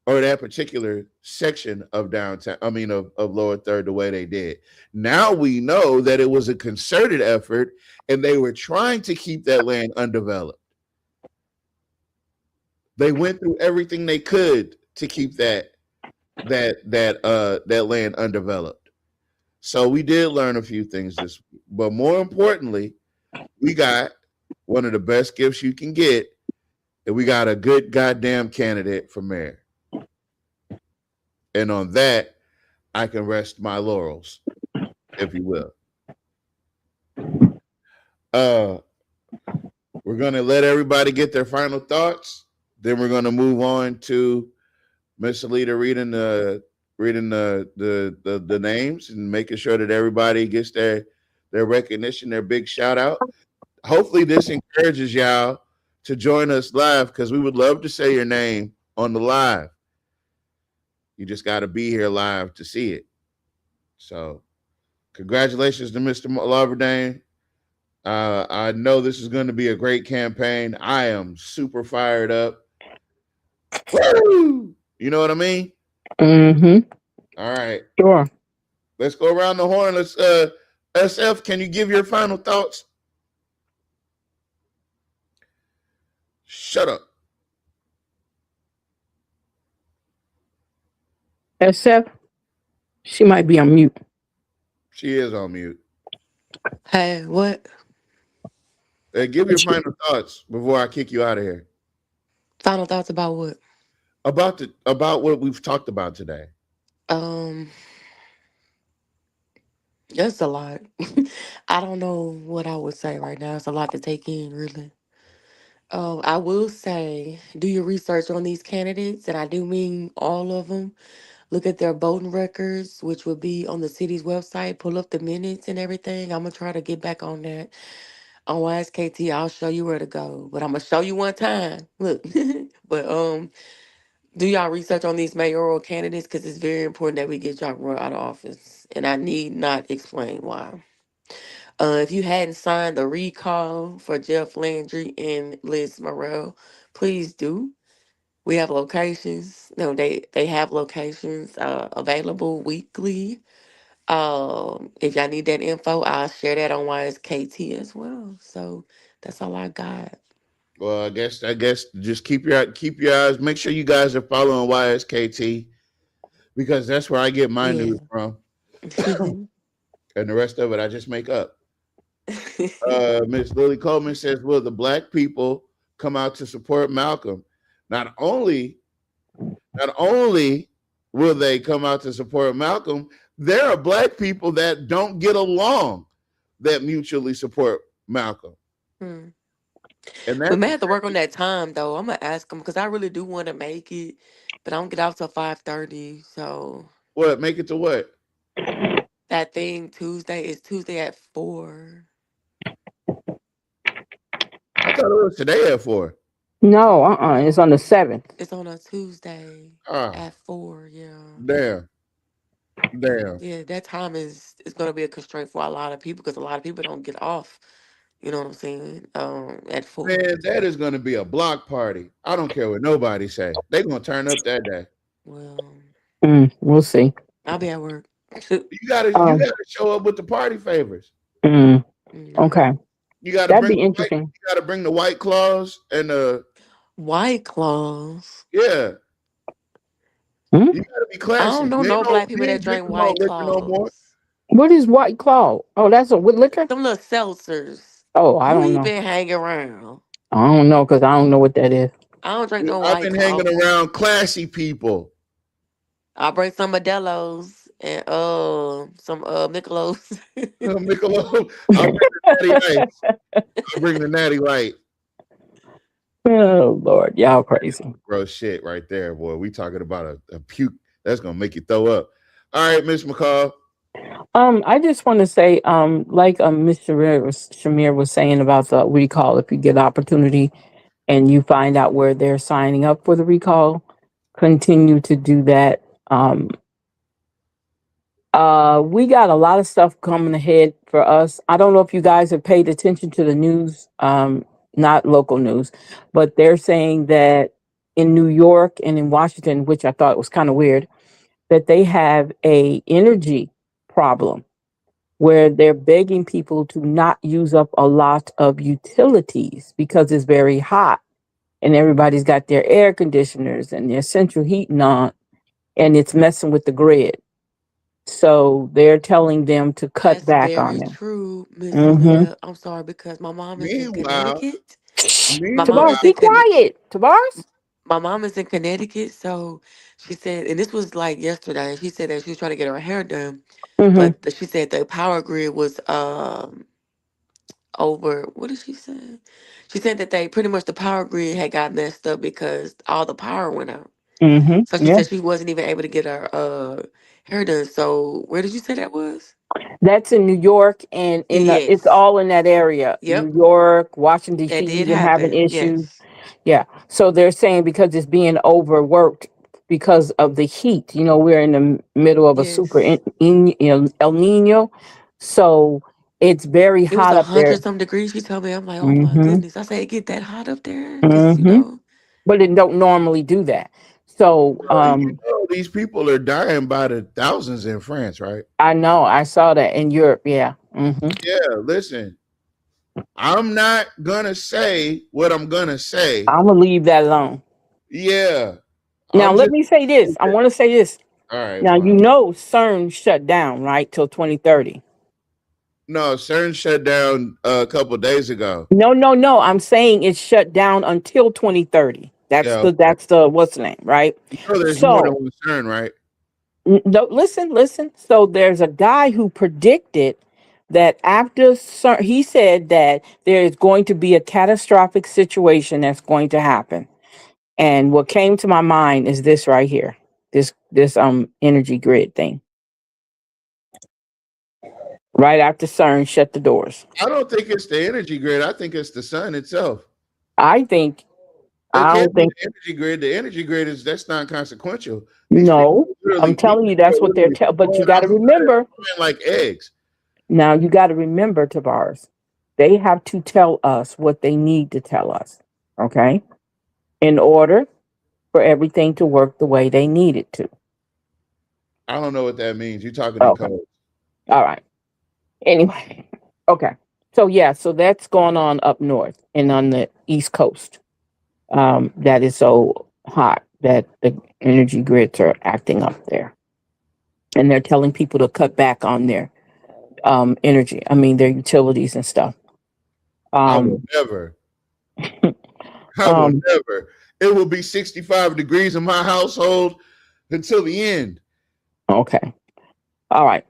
or that particular section of downtown, of Lower Third the way they did. Now we know that it was a concerted effort and they were trying to keep that land undeveloped. They went through everything they could to keep that land undeveloped. So we did learn a few things this week. But more importantly, we got one of the best gifts you can get, and we got a good goddamn candidate for mayor. And on that, I can rest my laurels, if you will. We're gonna let everybody get their final thoughts. Then we're gonna move on to Miss Alita reading the names and making sure that everybody gets their recognition, their big shout out. Hopefully, this encourages y'all to join us live because we would love to say your name on the live. You just got to be here live to see it. So, congratulations to Mr. Laverdane. I know this is going to be a great campaign. I am super fired up. Woo! You know what I mean? Mm-hmm. All right. Sure. Let's go around the horn. Let's SF, can you give your final thoughts? Shut up. SF, she might be on mute. She is on mute. Hey, what? Give your final thoughts before I kick you out of here. Final thoughts about what? About what we've talked about today. That's a lot. I don't know what I would say right now. It's a lot to take in, really. I will say, do your research on these candidates, and I do mean all of them. Look at their voting records, which will be on the city's website. Pull up the minutes and everything. I'm gonna try to get back on that. On YSKT, I'll show you where to go. But I'm gonna show you one time. Look. But do y'all research on these mayoral candidates? Because it's very important that we get y'all run out of office. And I need not explain why. If you hadn't signed the recall for Jeff Landry and Liz Morrell, please do. We have locations. No, they have locations available weekly. If y'all need that info, I'll share that on YSKT as well. So that's all I got. Well, I guess just keep your eyes. Make sure you guys are following YSKT because that's where I get my Yeah. news from, and the rest of it I just make up. Miss Lily Coleman says, "Will the black people come out to support Malcolm? Not only, not only will they come out to support Malcolm, there are black people that don't get along that mutually support Malcolm, Hmm. and We that's may have to work on that time though. I'm gonna ask him because I really do want to make it, but I don't get out till 5:30. So what make it to what? that thing Tuesday is Tuesday at 4. I thought it was today at 4. No, it's on the 7th. It's on a Tuesday Ah, at 4. Yeah, damn, damn. yeah. That time is gonna be a constraint for a lot of people because a lot of people don't get off. You know what I'm saying? At 4. Man, that is going to be a block party. I don't care what nobody say. They're going to turn up that day. Well, We'll see. I'll be at work. You gotta show up with the party favors. Okay. You gotta That'd bring be interesting. the white claws and the White claws. yeah. Hmm? You gotta be I don't classy. know You ain't no no black you people that ain't drink drinking malt white liquor no more. claws. What is White Claw? Oh, that's a with liquor? Them little seltzers. Oh, I Who don't you know. been hanging around? I don't know because I don't know what that is. I don't drink no I've white been hanging claws. around classy people. I'll bring some Modelo's and some Michelob. Michelob. I'll bring the natty lights. I'll bring the natty light. Oh Lord, y'all crazy. Gross shit right there, boy. We talking about a puke that's gonna make you throw up. All right, Miss McCall. I just want to say, like Miss Shamir was saying about the recall, if you get opportunity and you find out where they're signing up for the recall, continue to do that. We got a lot of stuff coming ahead for us. I don't know if you guys have paid attention to the news, not local news, but they're saying that in New York and in Washington, which I thought was kind of weird, that they have a energy problem where they're begging people to not use up a lot of utilities because it's very hot and everybody's got their air conditioners and their central heating on and it's messing with the grid. So they're telling them to cut That's back on very them. true, Miss Mm-hmm. Leah. I'm sorry because my mom is in Meanwhile, Connecticut. My mom Tavares, is meanwhile, be in Con- quiet. Tavares? My mom is in Connecticut, so she said, and this was like yesterday. She said that she was trying to get her hair done, Mm-hmm. but she said the power grid was over. What did she say? She said that they pretty much the power grid had got messed up because all the power went out. So Mm-hmm. she Yeah. said she wasn't even able to get her hair done. So where did you say that was? That's in New York and it's Yes. all in that area. Yep. New York, Washington, That D.C. did even having happen. issues. Yes. Yeah. So they're saying because it's being overworked because of the heat. You know, we're in the middle of a super Yes. El Nino. So it's very It was hot a up there. hundred some degrees. She told me, I'm like, oh my Mm-hmm. goodness. I said, it get that hot up there? Cause you Mm-hmm. know, But it don't normally do that. So these people are dying by the thousands in France, right? I know I saw that in Europe. Yeah. Mm-hmm. Yeah, listen. I'm not gonna say what I'm gonna say. I'm gonna leave that alone. Yeah. Now I'm let just me say this. I want to say this. all right, Now you fine. know CERN shut down right till 2030. No, CERN shut down a couple days ago. No, no, no. I'm saying it's shut down until 2030. Yeah, okay. That's the what's the name, right? You know there's more than So one CERN, right? no, listen. So there's a guy who predicted that after CERN, he said that there is going to be a catastrophic situation that's going to happen. And what came to my mind is this right here. This energy grid thing. Right after CERN shut the doors. I don't think it's the energy grid. I think it's the sun itself. I think It I don't can't be think the energy grid. The energy grid is that's not consequential. These no. I'm these telling you people that's are what they're literally telling. But you blowing got to remember like eggs. now. You got to remember, Tavares. They have to tell us what they need to tell us. Okay, in order for everything to work the way they need it to. I don't know what that means. You're talking in Okay. code. All right. Anyway. Okay. So yeah, so that's going on up north and on the East Coast. That is so hot that the energy grids are acting up there, and they're telling people to cut back on their energy. I mean, their utilities and stuff. I will Um, never. I will um, never. It will be 65 degrees in my household until the end. okay, all right.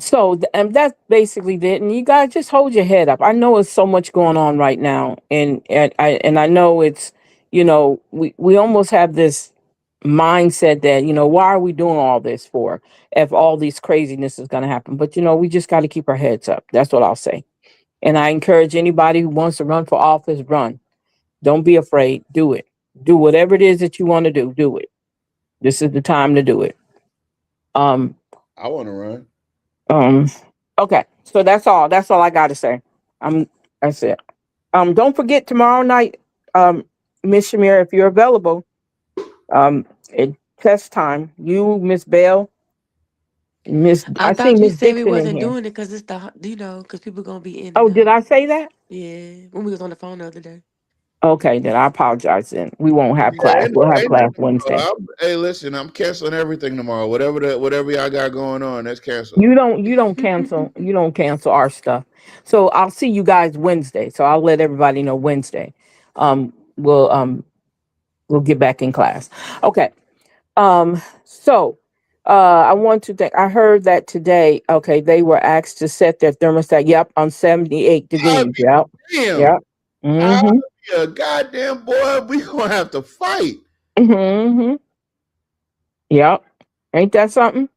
So and that's basically it. And you guys just hold your head up. I know it's so much going on right now, and I know it's, we almost have this mindset that, why are we doing all this for if all these craziness is going to happen? But we just got to keep our heads up. That's what I'll say. And I encourage anybody who wants to run for office, run. Don't be afraid. Do it. Do whatever it is that you want to do. Do it. This is the time to do it. Um. I want to run. Um. Okay. So that's all. That's all I got to say. That's it. Don't forget tomorrow night, Miss Shamir, if you're available. At test time. You, Miss Bell, I I see thought you Miss said we Dixon in wasn't here. doing it because it's because people gonna be in Oh, and did out. I say that? Yeah, when we was on the phone the other day. Okay, then I apologize. Then we won't have Yeah, class. We'll have class Wednesday. hey, listen, I'm canceling everything tomorrow. Whatever y'all got going on, that's canceled. You don't cancel. You don't cancel our stuff. So I'll see you guys Wednesday. So I'll let everybody know Wednesday. We'll get back in class. Okay. So I want to think. I heard that today. Okay, they were asked to set their thermostat. Yep, on 78 degrees. Yep. Damn. Yep. Mm-hmm. Yeah, goddamn boy, we gonna have to fight. Mm-hmm. Yep. Ain't that something?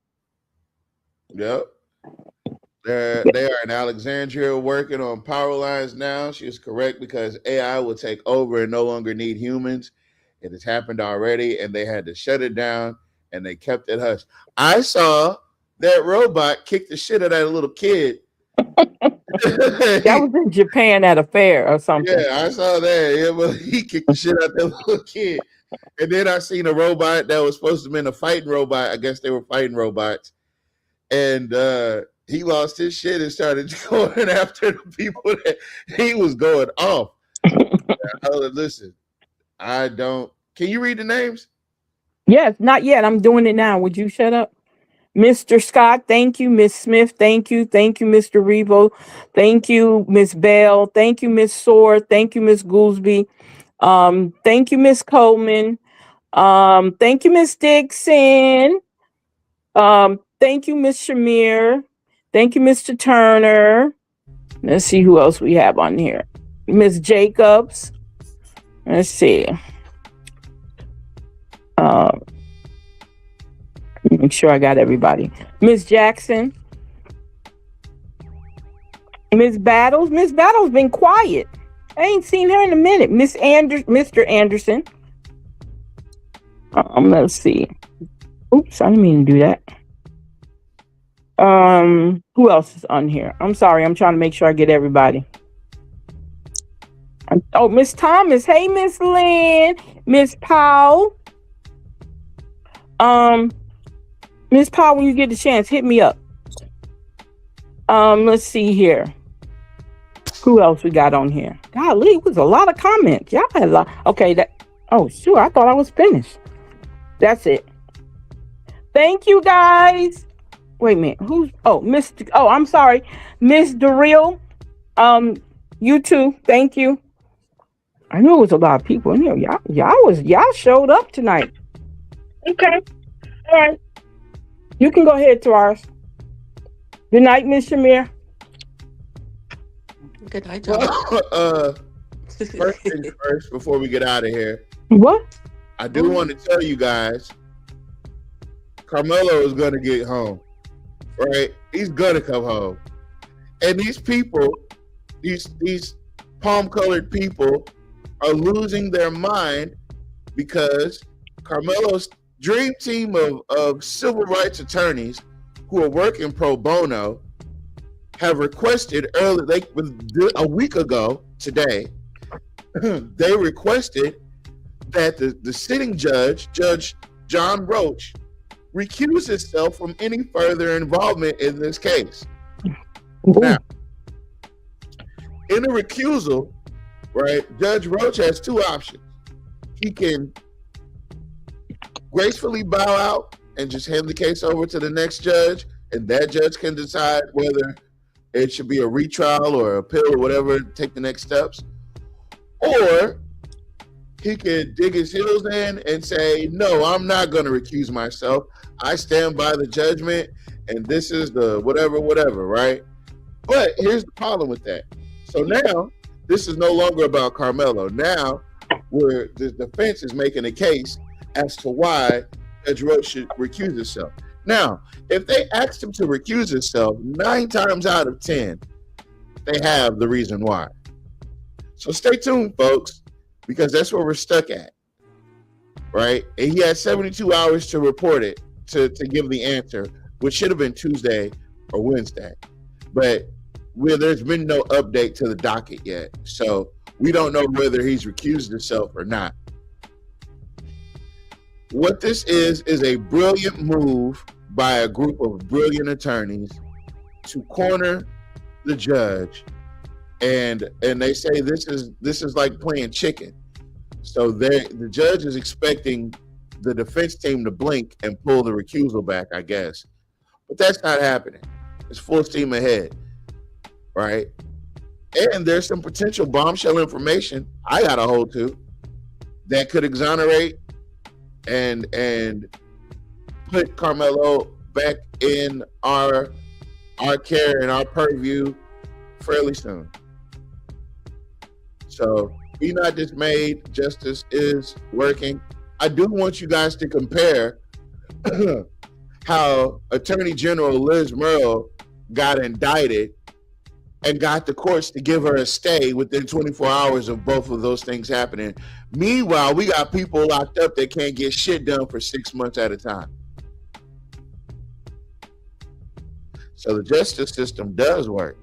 Yep. They are in Alexandria working on power lines now. She is correct because AI will take over and no longer need humans. It has happened already, and they had to shut it down, and they kept it hush. I saw that robot kick the shit out of that little kid. That was in Japan at a fair or something. Yeah, I saw that. Yeah, but he kicked the shit out of that little kid. And then I seen a robot that was supposed to have been a fighting robot. I guess they were fighting robots. And he lost his shit and started going after the people that he was going off. Listen, I don't. Can you read the names? Yes, not yet. I'm doing it now. Would you shut up? Mr. Scott, thank you. Miss Smith, thank you. Thank you, Mr. Revo. Thank you, Miss Bell. Thank you, Miss Sword. Thank you, Miss Goolsby. Thank you, Miss Coleman. Thank you, Miss Dixon. Thank you, Miss Shamir. Thank you, Mr. Turner. Let's see who else we have on here. Miss Jacobs. Let's see. Make sure I got everybody. Miss Jackson. Miss Battles. Miss Battles been quiet. I ain't seen her in a minute. Mr. Anderson. Let's see. Oops, I didn't mean to do that. Who else is on here? I'm sorry, I'm trying to make sure I get everybody. Oh, Miss Thomas. Hey, Miss Lynn. Miss Powell. Miss Powell, when you get the chance, hit me up. Let's see here. Who else we got on here? Golly, it was a lot of comments. Y'all had a lot. Okay, oh, sure. I thought I was finished. That's it. Thank you, guys. Wait a minute. I'm sorry. Miss Darrell. You too. Thank you. I knew it was a lot of people in here. Y'all showed up tonight. Okay. All right. You can go ahead, Taurus. Good night, Miss Shamir. Good night, First things first, before we get out of here. What? I do want to tell you guys, Carmelo is going to get home, right? He's going to come home. And these people, these palm-colored people are losing their mind because Carmelo's dream team of civil rights attorneys who are working pro bono have requested a week ago today, they requested that the sitting judge, Judge John Roach, recuse himself from any further involvement in this case. Now, In a recusal, right, Judge Roach has two options. He can gracefully bow out and just hand the case over to the next judge, and that judge can decide whether it should be a retrial or appeal or whatever, take the next steps. Or he could dig his heels in and say, no, I'm not going to recuse myself. I stand by the judgment, and this is the whatever, right? But here's the problem with that. So now, this is no longer about Carmelo. Now, where the defense is making a case as to why Judge Roach should recuse himself. Now, if they asked him to recuse himself, 9 times out of 10, they have the reason why. So stay tuned, folks, because that's where we're stuck at, right? And he had 72 hours to report it, to give the answer, which should have been Tuesday or Wednesday. But there's been no update to the docket yet. So we don't know whether he's recused himself or not. What this is a brilliant move by a group of brilliant attorneys to corner the judge, and they say this is like playing chicken. So the judge is expecting the defense team to blink and pull the recusal back, I guess, but that's not happening. It's full steam ahead, right? And there's some potential bombshell information I got a hold to that could exonerate and put Carmelo back in our care and our purview fairly soon. So be not dismayed. Justice is working. I do want you guys to compare how Attorney General Liz Murrow got indicted and got the courts to give her a stay within 24 hours of both of those things happening. Meanwhile, we got people locked up that can't get shit done for 6 months at a time. So the justice system does work.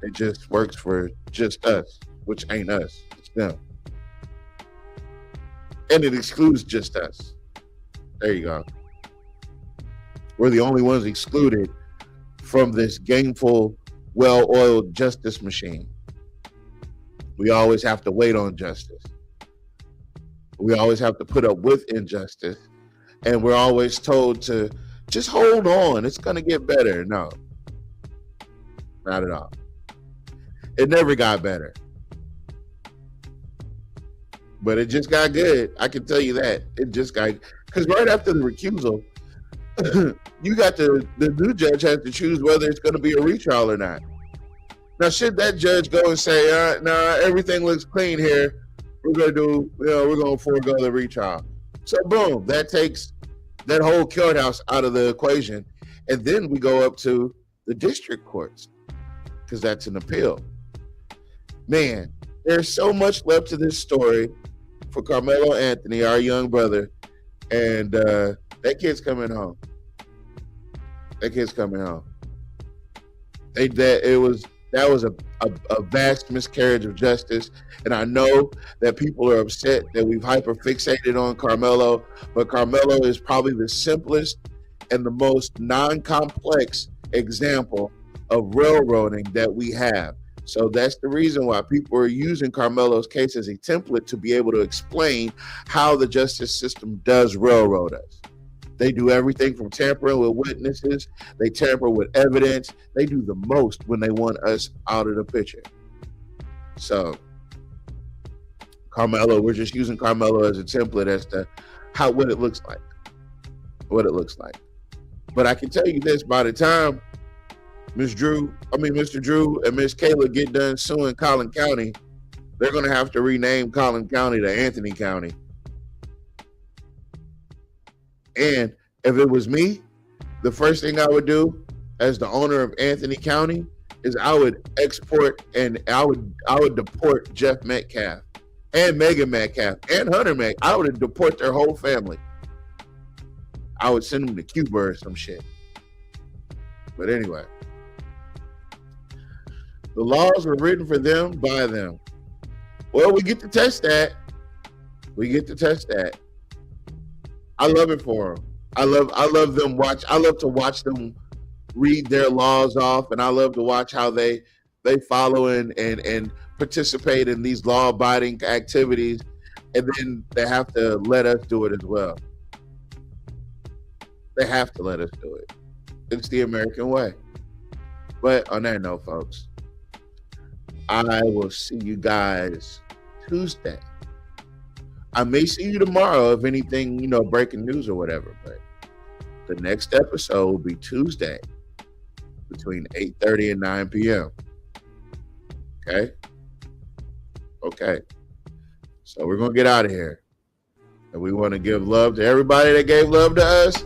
It just works for just us, which ain't us, it's them. And it excludes just us. There you go. We're the only ones excluded from this gameful, well-oiled justice machine. We always have to wait on justice. We always have to put up with injustice. And we're always told to just hold on. It's going to get better. No, not at all. It never got better. But it just got good. I can tell you that. It just got, because right after the recusal, you got the new judge has to choose whether it's going to be a retrial or not. Now, should that judge go and say, nah, everything looks clean here, we're going to forego the retrial. So boom, that takes that whole courthouse out of the equation. And then we go up to the district courts, because that's an appeal. Man, there's so much left to this story for Carmelo Anthony, our young brother. And that kid's coming home. That kid's coming home. That was a vast miscarriage of justice. And I know that people are upset that we've hyper-fixated on Carmelo, but Carmelo is probably the simplest and the most non-complex example of railroading that we have. So that's the reason why people are using Carmelo's case as a template to be able to explain how the justice system does railroad us. They do everything from tampering with witnesses. They tamper with evidence. They do the most when they want us out of the picture. So Carmelo, we're just using Carmelo as a template as to what it looks like. But I can tell you this, by the time Mr. Drew and Miss Kayla get done suing Collin County, they're going to have to rename Collin County to Anthony County. And if it was me, the first thing I would do as the owner of Anthony County is I would export and I would deport Jeff Metcalf and Megan Metcalf and Hunter Metcalf. I would deport their whole family. I would send them to Cuba or some shit. But anyway, the laws were written for them by them. Well, we get to test that. I love it for them. I love them watch. I love to watch them read their laws off, and I love to watch how they they follow and participate in these law-abiding activities, and then they have to let us do it as well. They have to let us do it. It's the American way. But on that note, folks, I will see you guys Tuesday. I may see you tomorrow if anything, breaking news or whatever, but the next episode will be Tuesday between 8:30 and 9 p.m. Okay. So we're going to get out of here. And we want to give love to everybody that gave love to us.